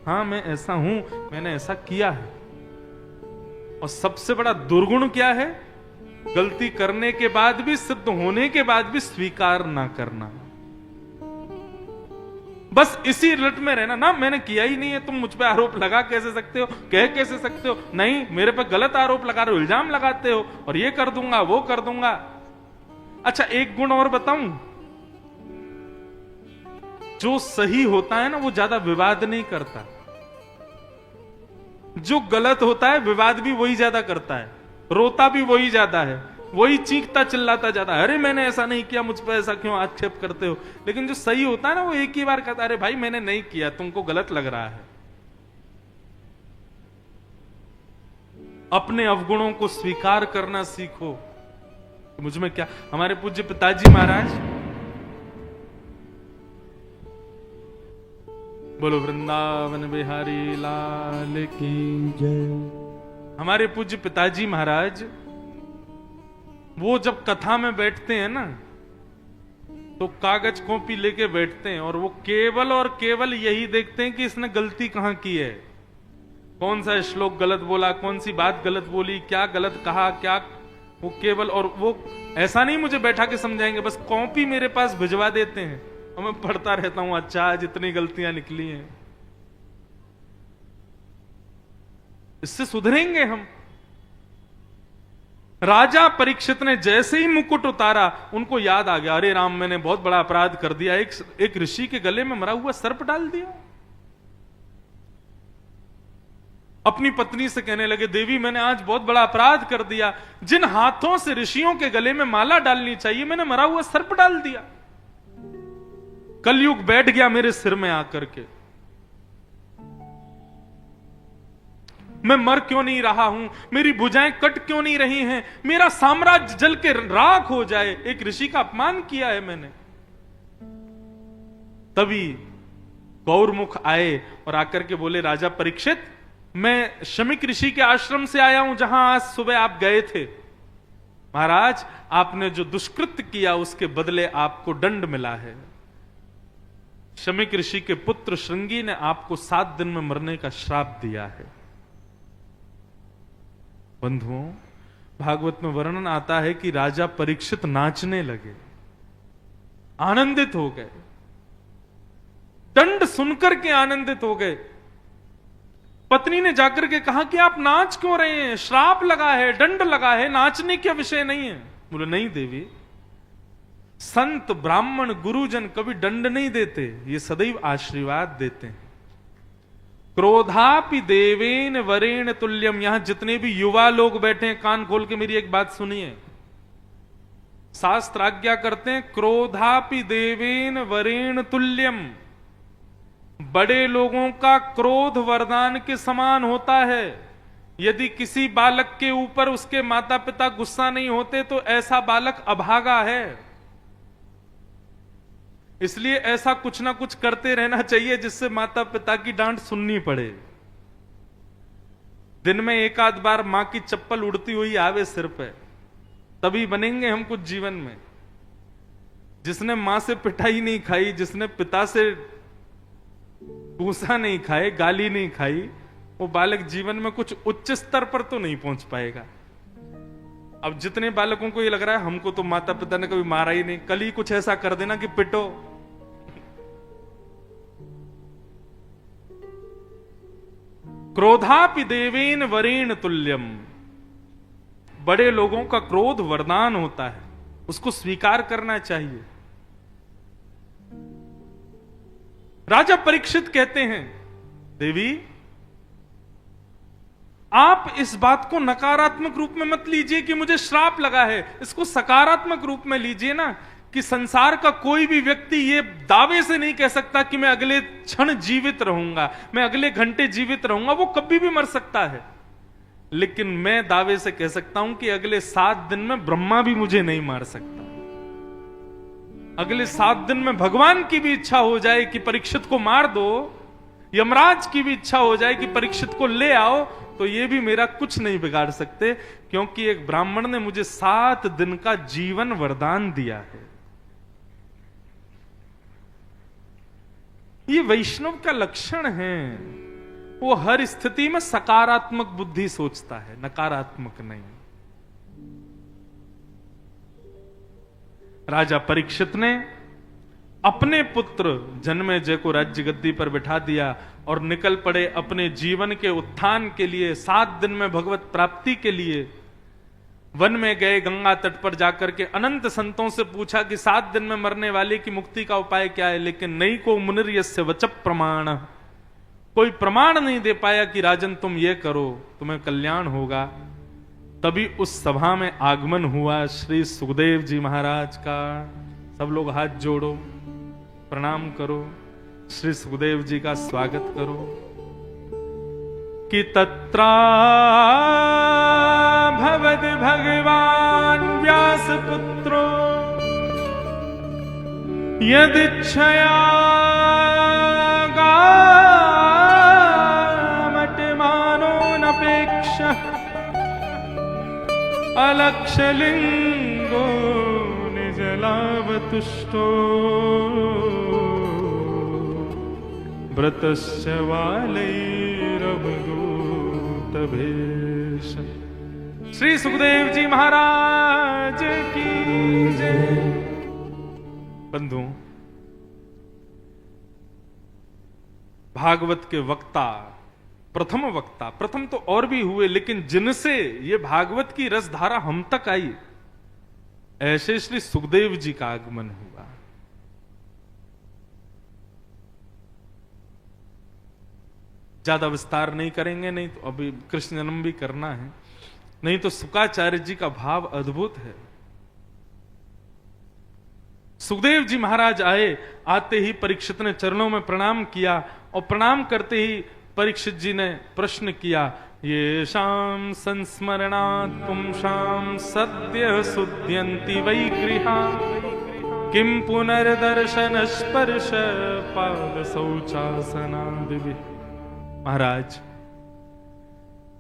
हां, मैं ऐसा हूं, मैंने ऐसा किया है। और सबसे बड़ा दुर्गुण क्या है? गलती करने के बाद भी, सिद्ध होने के बाद भी स्वीकार ना करना। बस इसी रट में रहना, ना मैंने किया ही नहीं है, तुम मुझ पे आरोप लगा कैसे सकते हो, कह कैसे सकते हो, नहीं मेरे पे गलत आरोप लगा रहे हो, इल्जाम लगाते हो, और ये कर दूंगा वो कर दूंगा। अच्छा, एक गुण और बताऊं, जो सही होता है ना वो ज्यादा विवाद नहीं करता, जो गलत होता है विवाद भी वही ज्यादा करता है, रोता भी वही ज्यादा है, वही चीखता चिल्लाता ज्यादा है, अरे मैंने ऐसा नहीं किया, मुझ पर ऐसा क्यों आक्षेप करते हो। लेकिन जो सही होता है ना वो एक ही बार कहता है, अरे भाई मैंने नहीं किया, तुमको गलत लग रहा है। अपने अवगुणों को स्वीकार करना सीखो। मुझ में क्या, हमारे पूज्य पिताजी महाराज, बोलो वृंदावन बिहारी लाल की जय। हमारे पूज्य पिताजी महाराज, वो जब कथा में बैठते हैं ना तो कागज कॉपी लेके बैठते हैं और वो केवल और केवल यही देखते हैं कि इसने गलती कहां की है, कौन सा श्लोक गलत बोला, कौन सी बात गलत बोली, क्या गलत कहा, क्या, वो केवल, और वो ऐसा नहीं मुझे बैठा के समझाएंगे, बस कॉपी मेरे पास भिजवा देते हैं और मैं पढ़ता रहता हूं, अच्छा आज इतनी गलतियां निकली हैं, इससे सुधरेंगे हम। राजा परीक्षित ने जैसे ही मुकुट उतारा, उनको याद आ गया, अरे राम, मैंने बहुत बड़ा अपराध कर दिया, एक ऋषि के गले में मरा हुआ सर्प डाल दिया। अपनी पत्नी से कहने लगे, देवी मैंने आज बहुत बड़ा अपराध कर दिया, जिन हाथों से ऋषियों के गले में माला डालनी चाहिए मैंने मरा हुआ सर्प डाल दिया। कलयुग बैठ गया मेरे सिर में आकर के, मैं मर क्यों नहीं रहा हूं, मेरी भुजाएं कट क्यों नहीं रही हैं, मेरा साम्राज्य जल के राख हो जाए, एक ऋषि का अपमान किया है मैंने। तभी गौरमुख आए और आकर के बोले, राजा परीक्षित, मैं शमिक ऋषि के आश्रम से आया हूं जहां आज सुबह आप गए थे। महाराज, आपने जो दुष्कृत्य किया उसके बदले आपको दंड मिला है। शमिक ऋषि के पुत्र श्रृंगी ने आपको 7 दिन में मरने का श्राप दिया है। बंधुओं, भागवत में वर्णन आता है कि राजा परीक्षित नाचने लगे। आनंदित हो गए, दंड सुनकर के आनंदित हो गए। पत्नी ने जाकर के कहा कि आप नाच क्यों रहे हैं, श्राप लगा है, दंड लगा है, नाचने का विषय नहीं है। बोले नहीं देवी, संत ब्राह्मण गुरुजन कभी दंड नहीं देते, ये सदैव आशीर्वाद देते हैं। क्रोधापि देवेन वरेण तुल्यम। यहां जितने भी युवा लोग बैठे हैं, कान खोल के मेरी एक बात सुनिए। शास्त्र आज्ञा करते हैं, क्रोधापि देवेन वरेण तुल्यम। बड़े लोगों का क्रोध वरदान के समान होता है। यदि किसी बालक के ऊपर उसके माता पिता गुस्सा नहीं होते तो ऐसा बालक अभागा है। इसलिए ऐसा कुछ ना कुछ करते रहना चाहिए जिससे माता पिता की डांट सुननी पड़े। दिन में एक आध बार मां की चप्पल उड़ती हुई आवे सिर पे, तभी बनेंगे हम कुछ जीवन में। जिसने मां से पिटाई नहीं खाई, जिसने पिता से गुस्सा नहीं खाए, गाली नहीं खाई, वो बालक जीवन में कुछ उच्च स्तर पर तो नहीं पहुंच पाएगा। अब जितने बालकों को ये लग रहा है हमको तो माता पिता ने कभी मारा ही नहीं, कल ही कुछ ऐसा कर देना कि पिटो। क्रोधापि देवेन वरेण तुल्यम। बड़े लोगों का क्रोध वरदान होता है, उसको स्वीकार करना चाहिए। राजा परीक्षित कहते हैं, देवी आप इस बात को नकारात्मक रूप में मत लीजिए कि मुझे श्राप लगा है, इसको सकारात्मक रूप में लीजिए ना, कि संसार का कोई भी व्यक्ति ये दावे से नहीं कह सकता कि मैं अगले क्षण जीवित रहूंगा, मैं अगले घंटे जीवित रहूंगा। वो कभी भी मर सकता है, लेकिन मैं दावे से कह सकता हूं कि अगले 7 दिन में ब्रह्मा भी मुझे नहीं मार सकता। अगले 7 दिन में भगवान की भी इच्छा हो जाए कि परीक्षित को मार दो, यमराज की भी इच्छा हो जाए कि परीक्षित को ले आओ, तो ये भी मेरा कुछ नहीं बिगाड़ सकते, क्योंकि एक ब्राह्मण ने मुझे 7 दिन का जीवन वरदान दिया है। ये वैष्णव का लक्षण है, वो हर स्थिति में सकारात्मक बुद्धि सोचता है, नकारात्मक नहीं। राजा परीक्षित ने अपने पुत्र जन्मेजय को राज्य गद्दी पर बिठा दिया और निकल पड़े अपने जीवन के उत्थान के लिए, 7 दिन में भगवत प्राप्ति के लिए। वन में गए, गंगा तट पर जाकर के अनंत संतों से पूछा कि 7 दिन में मरने वाले की मुक्ति का उपाय क्या है, लेकिन नहीं को मुनिर्यस्य वचः प्रमाण, कोई प्रमाण नहीं दे पाया कि राजन तुम ये करो तुम्हें कल्याण होगा। तभी उस सभा में आगमन हुआ श्री सुखदेव जी महाराज का। सब लोग हाथ जोड़ो, प्रणाम करो, श्री सुखदेव जी का स्वागत करो। कि तत्रा भवद भगवान व्यास पुत्रो यदिच्छया गामटमानो नपेक्ष अलक्षलिंगो निजलावतुष्टो व्रतस्य वालैरवधूत भेष। श्री सुखदेव जी महाराज की जय। बंधुओं, भागवत के वक्ता, प्रथम वक्ता, प्रथम तो और भी हुए, लेकिन जिनसे ये भागवत की रसधारा हम तक आई, ऐसे श्री सुखदेव जी का आगमन हुआ। ज्यादा विस्तार नहीं करेंगे, नहीं तो अभी कृष्ण जन्म भी करना है, नहीं तो शुकाचार्य जी का भाव अद्भुत है। सुखदेव जी महाराज आए, आते ही परीक्षित ने चरणों में प्रणाम किया, और प्रणाम करते ही परीक्षित जी ने प्रश्न किया, ये शाम संस्मरणात् पुंसां सद्य सुध्यन्ति वै गृहा किं पुनर्दर्शन स्पर्श पाद शौचासनादिभिः। महाराज,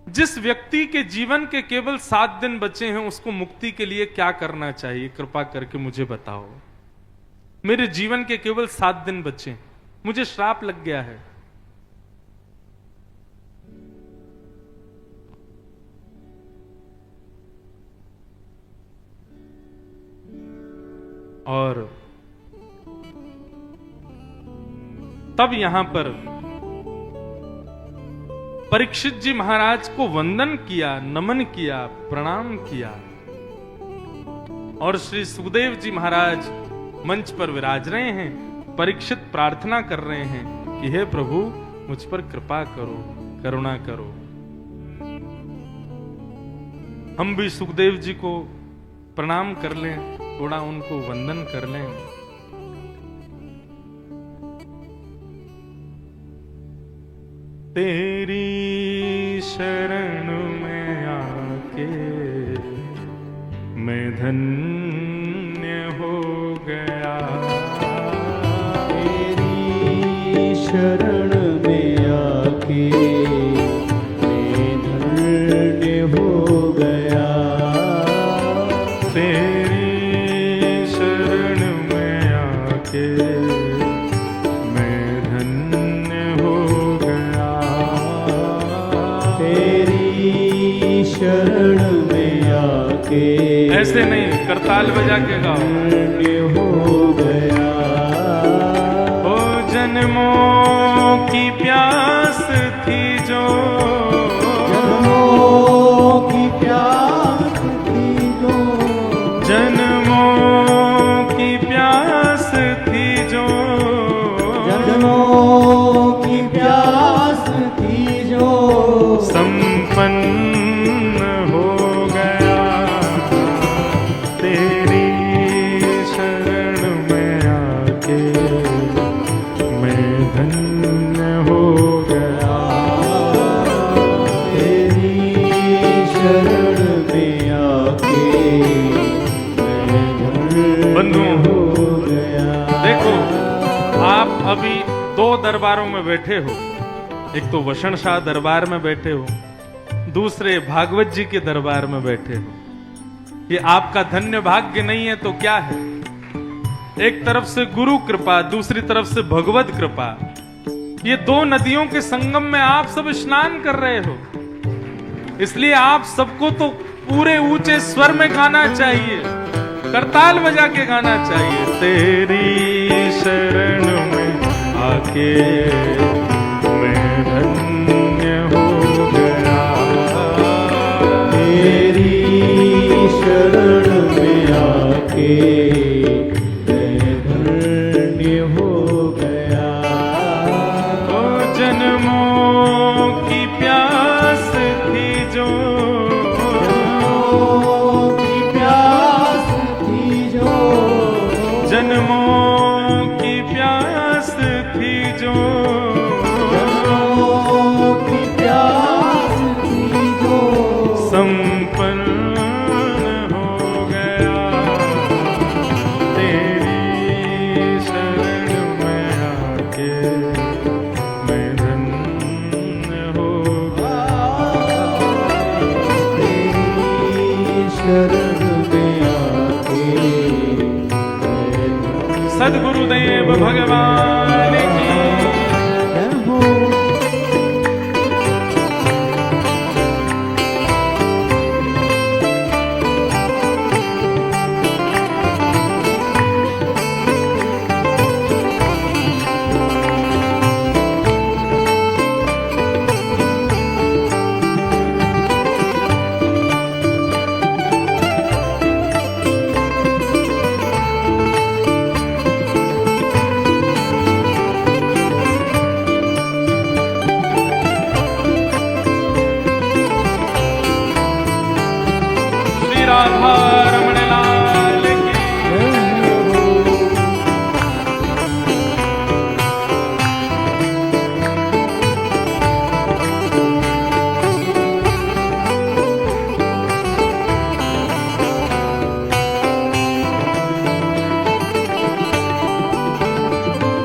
जिस व्यक्ति के जीवन के केवल 7 दिन बचे हैं, उसको मुक्ति के लिए क्या करना चाहिए, कृपा करके मुझे बताओ। मेरे जीवन के केवल 7 दिन बचे, मुझे श्राप लग गया है। और तब यहां पर परीक्षित जी महाराज को वंदन किया, नमन किया, प्रणाम किया और श्री सुखदेव जी महाराज मंच पर विराज रहे हैं। परीक्षित प्रार्थना कर रहे हैं कि हे प्रभु मुझ पर कृपा करो, करुणा करो। हम भी सुखदेव जी को प्रणाम कर लें, थोड़ा उनको वंदन कर लें। तेरी शरण में आके मैं धन्य हो गया, तेरी शरण में आके मैं धन्य हो गया, तेरी शरण में आके मैं धन्य हो गया, तेरी शरण में आके ऐसे नहीं, करताल बजा के गाओ। धन्य हो गया, ओ जन्मों की प्यास थी जो, जन्मों की प्यास थी जो, जन्मों की प्यास थी जो, जन्मों की प्यास थी जो संपन्न हो गया, तेरी शरण में आके मैं धन्य हो गया, तेरी शरण में आके मैं धन्य बंधुओं, हो गया। देखो आप अभी दो दरबारों में बैठे हो, एक तो वषण शाह दरबार में बैठे हो, दूसरे भागवत जी के दरबार में बैठे हो। ये आपका धन्य भाग्य नहीं है तो क्या है? एक तरफ से गुरु कृपा, दूसरी तरफ से भगवत कृपा, ये दो नदियों के संगम में आप सब स्नान कर रहे हो। इसलिए आप सबको तो पूरे ऊंचे स्वर में गाना चाहिए, करताल बजा के गाना चाहिए। तेरी शरण में आके मैं धन्य हो गया, तेरी शरण में आके मैं धन्य हो गया, ओ जन्मों की प्यास थी जो, जन्मों की प्यास थी जो, जन्मों की प्यास थी जो, जन्मों की प्यास थी जो संपन्न हो गया, तेरी शरण में आके मैं धन्य हो गया, तेरी शरण में आके मैं सद्गुरुदेव भगवान की धन्य हो। श्री राधा रमण लाल की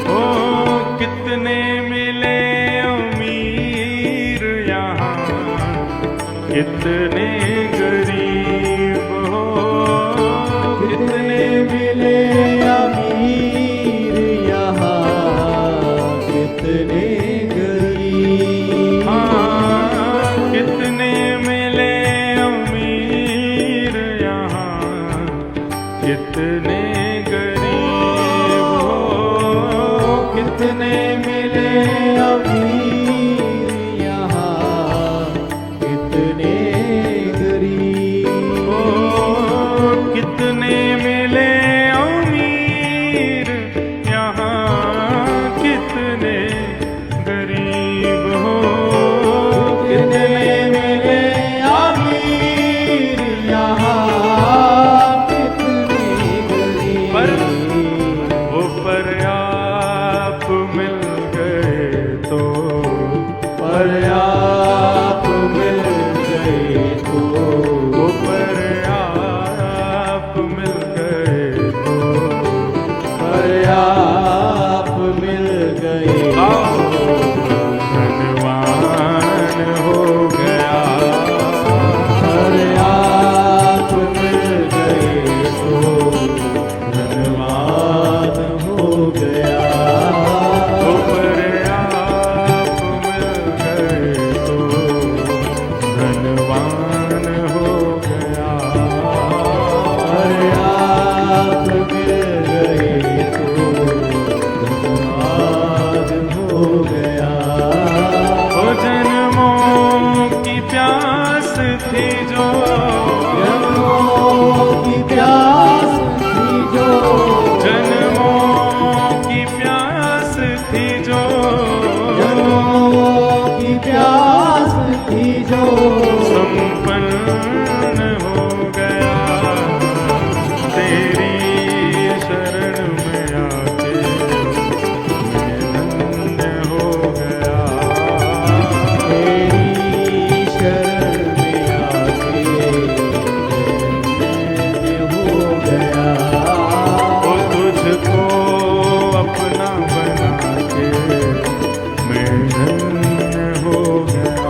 ओ कितने मिले अमीर यहाँ, कितने गरीब हो, कितने मिले अमीर यहाँ, कितने गरीब, हाँ, कितने मिले अमीर यहाँ, कितने गरीब हो, कितने मिले आप मिल गए तो धन्यवाद हो गया। ओ जन्मों की प्यास थी जो, जन्मों की प्यास थी जो, जन्मों की प्यास थी जो, जन्मों की प्यास थी जो, संपन्न हो गया तेरी शरण में आके मैं धन्य हो गया। तेरी शरण में आके मैं हो गया। वो तुझको अपना बना के मैं धन्य हो गया।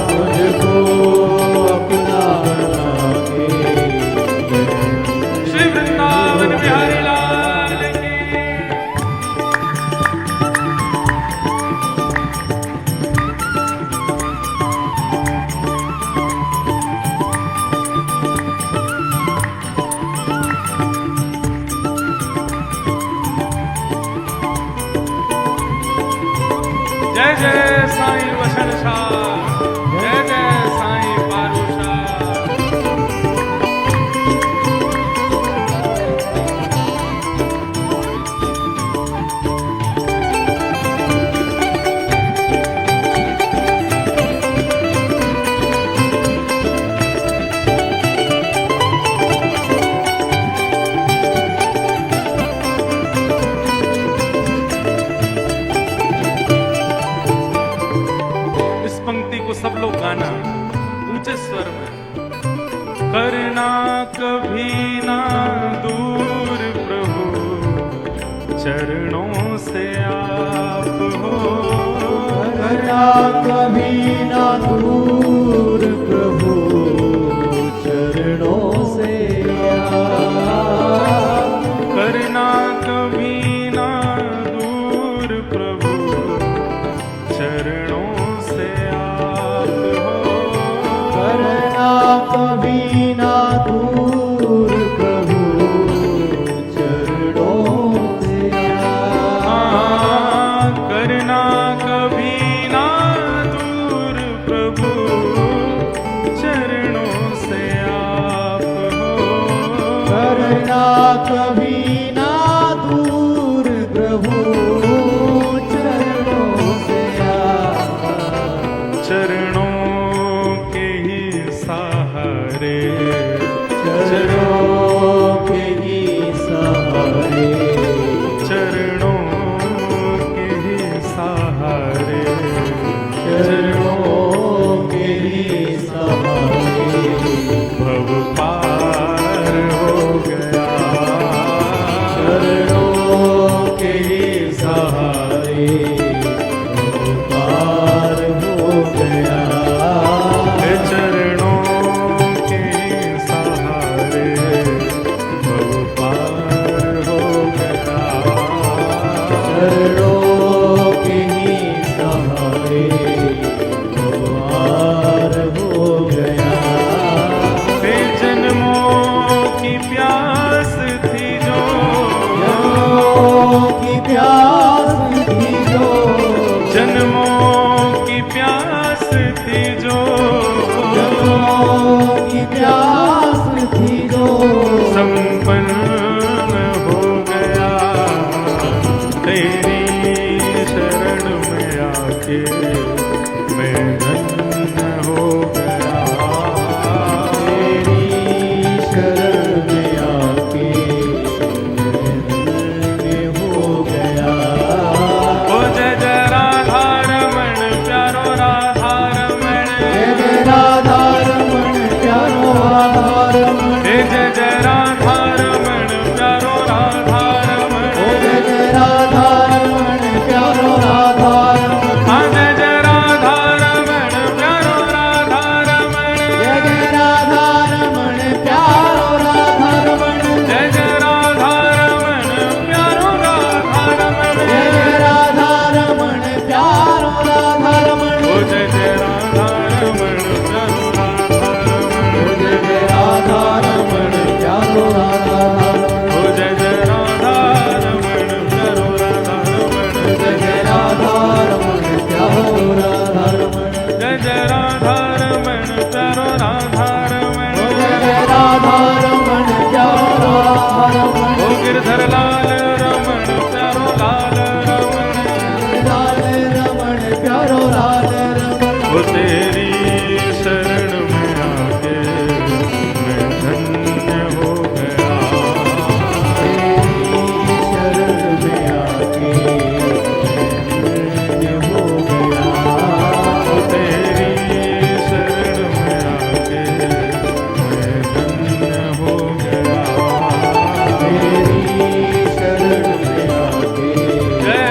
तुझको अपना बना के श्री वृंदावन बिहारी लाल की। जय जय साईं वसन शाह, जय जय साईं पारू शाह। इस पंक्ति को सब लोग गाना ऊंचे स्वर में। करना कभी ना दूर प्रभु चरणों से आप हो। करना कभी ना दूर प्रभु चरणों से आप। करना कभी ना दूर प्रभु चरणों से आप हो। करना कभी ना दूर प्रभु चरणों से आप। करना कभी ना दूर प्रभु चरणों से आप हो। करना कभी ना दूर प्रभु चरणों से आप। चरणों के ही सहारे, चरणों के ही सहारे, चरणों के ही सहारे, चरणों के ही सहारे भव पार हो गया। वो तेरी शरण में आके मैं धन्य हो गया। शरण में आके धन्य हो गया। वो तेरी शरण में आके मैं धन्य हो गया। तेरी शरण में आके जय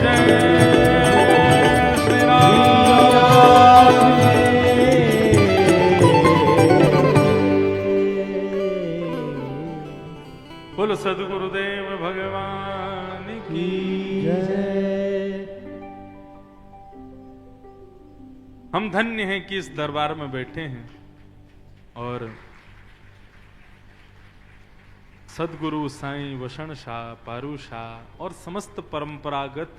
जय श्री राम। बोलो सद्गुरुदेव भगवान की जय। हम धन्य हैं कि इस दरबार में बैठे हैं और सदगुरु साईं वषण शाह, पारू शाह और समस्त परंपरागत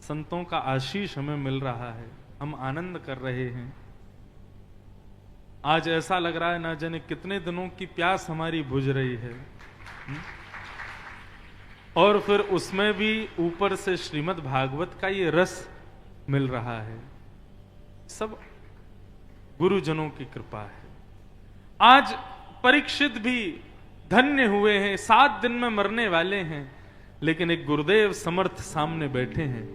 संतों का आशीष हमें मिल रहा है। हम आनंद कर रहे हैं। आज ऐसा लग रहा है ना जाने कितने दिनों की प्यास हमारी बुझ रही है। और फिर उसमें भी ऊपर से श्रीमद् भागवत का ये रस मिल रहा है। सब गुरुजनों की कृपा है। आज परीक्षित भी धन्य हुए हैं। 7 दिन में मरने वाले हैं, लेकिन एक गुरुदेव समर्थ सामने बैठे हैं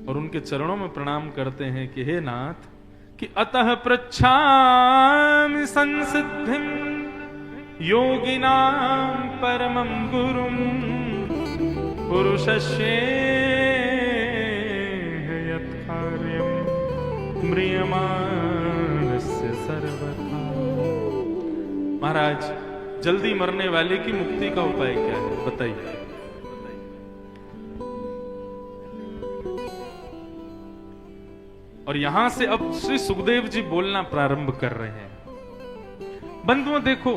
और उनके चरणों में प्रणाम करते हैं कि हे नाथ, कि अतः पृच्छामि संसिद्धिं योगिनां परमं गुरुं पुरुषस्येह यत्कार्यं म्रियमाणस्य सर्वथा। महाराज, जल्दी मरने वाले की मुक्ति का उपाय क्या है, बताइए। और यहां से अब श्री सुखदेव जी बोलना प्रारंभ कर रहे हैं। बंधुओं देखो,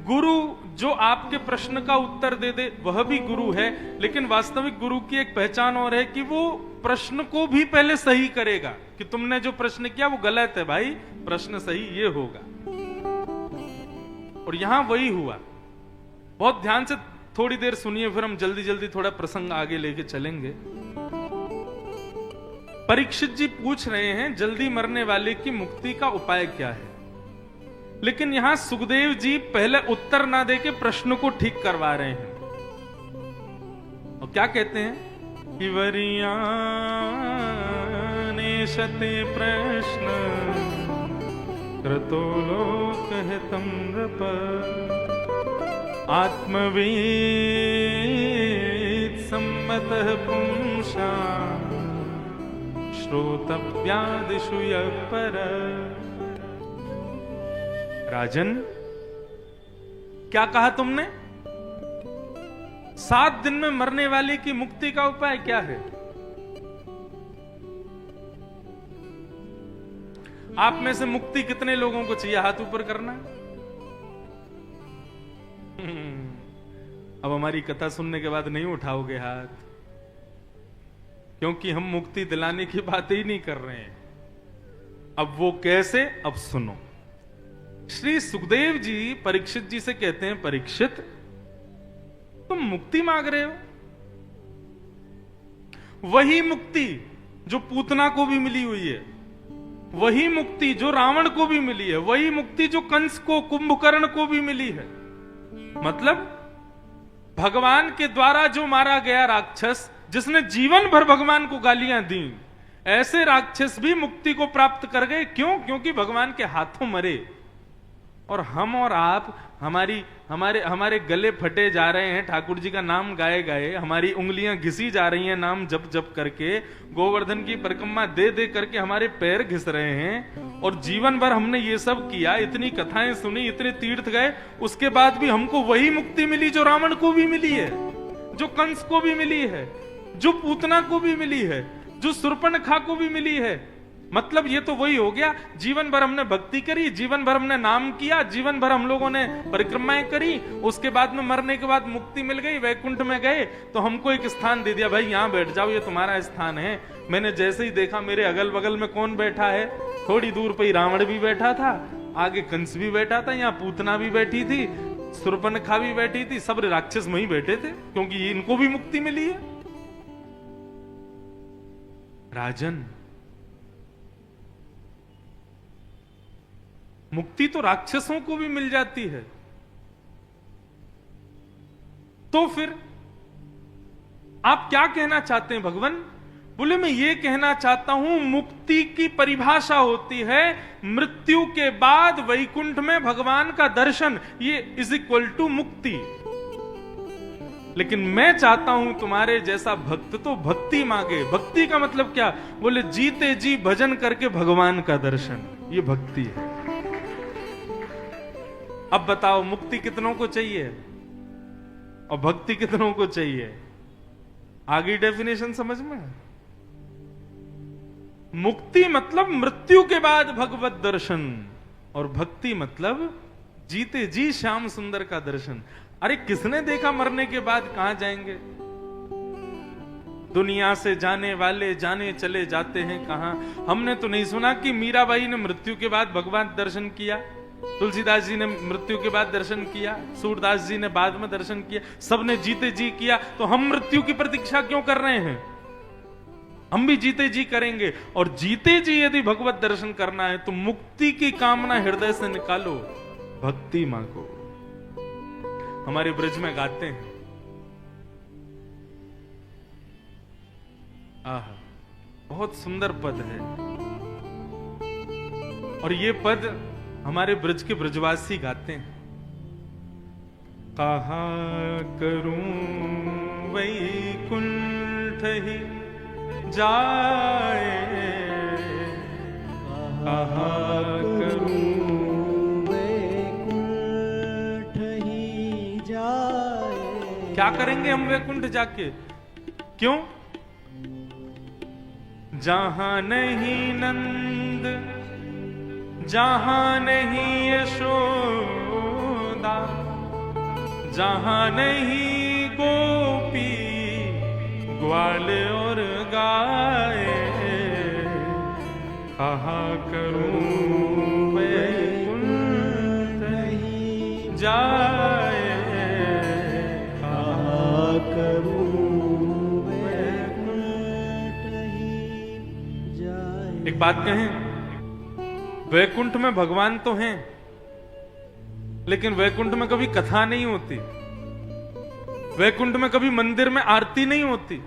गुरु जो आपके प्रश्न का उत्तर दे दे वह भी गुरु है, लेकिन वास्तविक गुरु की एक पहचान और है कि वो प्रश्न को भी पहले सही करेगा कि तुमने जो प्रश्न किया वो गलत है भाई, प्रश्न सही ये होगा। और यहां वही हुआ। बहुत ध्यान से थोड़ी देर सुनिए, फिर हम जल्दी जल्दी थोड़ा प्रसंग आगे लेके चलेंगे। परीक्षित जी पूछ रहे हैं जल्दी मरने वाले की मुक्ति का उपाय क्या है, लेकिन यहां सुखदेव जी पहले उत्तर ना देके प्रश्न को ठीक करवा रहे हैं। और क्या कहते हैं कि वरियानेशते प्रश्न क्रतो लोक हितं नृप आत्मवेद सम्मतः पुंसा श्रोतव्यादिषु यः पर। राजन, क्या कहा तुमने? 7 दिन में मरने वाले की मुक्ति का उपाय क्या है? आप में से मुक्ति कितने लोगों को चाहिए? हाथ ऊपर करना। अब हमारी कथा सुनने के बाद नहीं उठाओगे हाथ, क्योंकि हम मुक्ति दिलाने की बात ही नहीं कर रहे हैं। अब वो कैसे, अब सुनो। श्री सुखदेव जी परीक्षित जी से कहते हैं, परीक्षित तुम मुक्ति मांग रहे हो, वही मुक्ति जो पूतना को भी मिली हुई है, वही मुक्ति जो रावण को भी मिली है, वही मुक्ति जो कंस को, कुंभकर्ण को भी मिली है। मतलब भगवान के द्वारा जो मारा गया राक्षस, जिसने जीवन भर भगवान को गालियां दी, ऐसे राक्षस भी मुक्ति को प्राप्त कर गए। क्यों? क्योंकि भगवान के हाथों मरे। और हम और आप, हमारे गले फटे जा रहे हैं ठाकुर जी का नाम गाए गाए, हमारी उंगलियां घिसी जा रही हैं नाम जप जप करके, गोवर्धन की परिक्रमा दे दे करके हमारे पैर घिस रहे हैं। और जीवन भर हमने ये सब किया, इतनी कथाएं सुनी, इतने तीर्थ गए, उसके बाद भी हमको वही मुक्ति मिली जो रावण को भी मिली है, जो कंस को भी मिली है, जो पूतना को भी मिली है, जो शूर्पणखा को भी मिली है। मतलब ये तो वही हो गया, जीवन भर हमने भक्ति करी, जीवन भर हमने नाम किया, जीवन भर हम लोगों ने परिक्रमाएं करी, उसके बाद में मरने के बाद मुक्ति मिल गई, वैकुंठ में गए तो हमको एक स्थान दे दिया, भाई यहां बैठ जाओ, ये तुम्हारा स्थान है। मैंने जैसे ही देखा मेरे अगल बगल में कौन बैठा है, थोड़ी दूर पे रावण भी बैठा था, आगे कंस भी बैठा था, यहाँ पूतना भी बैठी थी, शूर्पणखा भी बैठी थी, सब राक्षस वहीं बैठे थे, क्योंकि इनको भी मुक्ति मिली है। राजन, मुक्ति तो राक्षसों को भी मिल जाती है। तो फिर आप क्या कहना चाहते हैं भगवान? बोले मैं ये कहना चाहता हूं मुक्ति की परिभाषा होती है मृत्यु के बाद वैकुंठ में भगवान का दर्शन, ये इज इक्वल टू मुक्ति। लेकिन मैं चाहता हूं तुम्हारे जैसा भक्त तो भक्ति मांगे। भक्ति का मतलब क्या? बोले जीते जी भजन करके भगवान का दर्शन, ये भक्ति है। अब बताओ मुक्ति कितनों को चाहिए और भक्ति कितनों को चाहिए? आगे डेफिनेशन समझ में? मुक्ति मतलब मृत्यु के बाद भगवत दर्शन और भक्ति मतलब जीते जी श्याम सुंदर का दर्शन। अरे किसने देखा मरने के बाद कहां जाएंगे? दुनिया से जाने वाले जाने चले जाते हैं कहां। हमने तो नहीं सुना कि मीराबाई ने मृत्यु के बाद भगवान दर्शन किया, तुलसीदास जी ने मृत्यु के बाद दर्शन किया, सूरदास जी ने बाद में दर्शन किया, सबने जीते जी किया। तो हम मृत्यु की प्रतीक्षा क्यों कर रहे हैं? हम भी जीते जी करेंगे। और जीते जी यदि भगवत दर्शन करना है तो मुक्ति की कामना हृदय से निकालो, भक्ति मांगो। हमारे ब्रज में गाते हैं, आह बहुत सुंदर पद है। और ये पद हमारे ब्रज के ब्रजवासी गाते हैं। कहा करूं वैकुंठ ही जाए, कहा करूं वैकुंठ ही जाए। क्या करेंगे हम वैकुंठ जाके? क्यों? जहां नहीं नंद, जहां नहीं यशोदा, जहां नहीं गोपी ग्वाल और गाय, कहा करूं वैकुंठ ही जाए, कहा करूं वैकुंठ ही जाए। एक बात कहें, वैकुंठ में भगवान तो हैं, लेकिन वैकुंठ में कभी कथा नहीं होती, वैकुंठ में कभी मंदिर में आरती नहीं होती।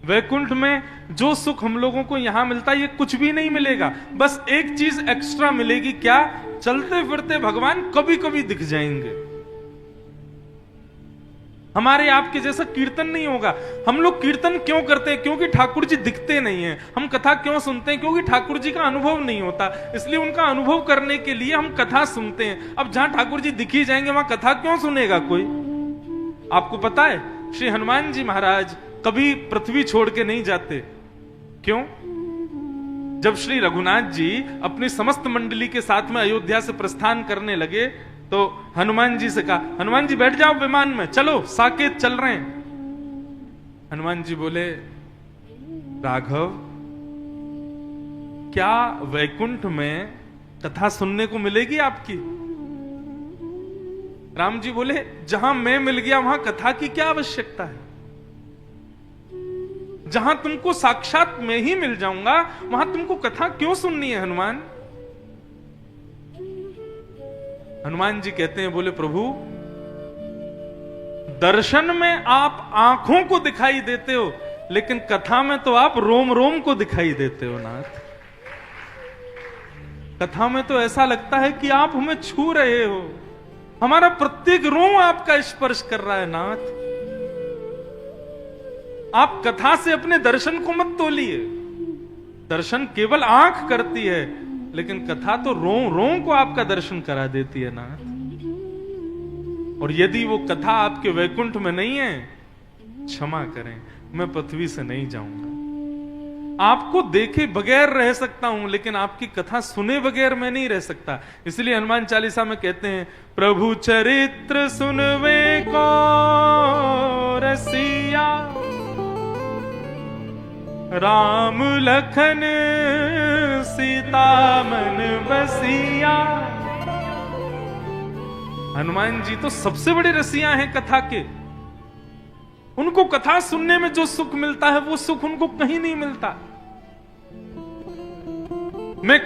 वैकुंठ में जो सुख हम लोगों को यहां मिलता है ये कुछ भी नहीं मिलेगा। बस एक चीज एक्स्ट्रा मिलेगी, क्या? चलते फिरते भगवान कभी कभी दिख जाएंगे। हमारे आपके जैसा कीर्तन नहीं होगा। हम लोग कीर्तन क्यों करते हैं? क्योंकि ठाकुर जी दिखते नहीं हैं। हम कथा क्यों सुनते हैं? क्योंकि ठाकुर जी का अनुभव नहीं होता, इसलिए उनका अनुभव करने के लिए हम कथा सुनते हैं। अब जहां ठाकुर जी दिख ही जाएंगे वहां कथा क्यों सुनेगा कोई? आपको पता है श्री हनुमान जी महाराज कभी पृथ्वी छोड़ के नहीं जाते। क्यों? जब श्री रघुनाथ जी अपनी समस्त मंडली के साथ में अयोध्या से प्रस्थान करने लगे तो हनुमान जी से कहा, हनुमान जी बैठ जाओ विमान में, चलो साकेत चल रहे हैं। हनुमान जी बोले, राघव क्या वैकुंठ में कथा सुनने को मिलेगी आपकी? राम जी बोले, जहां मैं मिल गया वहां कथा की क्या आवश्यकता है? जहां तुमको साक्षात मैं ही मिल जाऊंगा वहां तुमको कथा क्यों सुननी है हनुमान? हनुमान जी कहते हैं, बोले प्रभु दर्शन में आप आंखों को दिखाई देते हो, लेकिन कथा में तो आप रोम रोम को दिखाई देते हो नाथ। कथा में तो ऐसा लगता है कि आप हमें छू रहे हो, हमारा प्रत्येक रोम आपका स्पर्श कर रहा है नाथ। आप कथा से अपने दर्शन को मत तोलिए। दर्शन केवल आंख करती है, लेकिन कथा तो रोम रोम को आपका दर्शन करा देती है नाथ। और यदि वो कथा आपके वैकुंठ में नहीं है, क्षमा करें, मैं पृथ्वी से नहीं जाऊंगा। आपको देखे बगैर रह सकता हूं, लेकिन आपकी कथा सुने बगैर मैं नहीं रह सकता। इसलिए हनुमान चालीसा में कहते हैं, प्रभु चरित्र सुनवे को रसिया, राम लखन सीता मन बसिया। हनुमान जी तो सबसे बड़े रसिया हैं कथा के। उनको कथा सुनने में जो सुख मिलता है वो सुख उनको कहीं नहीं मिलता। मैं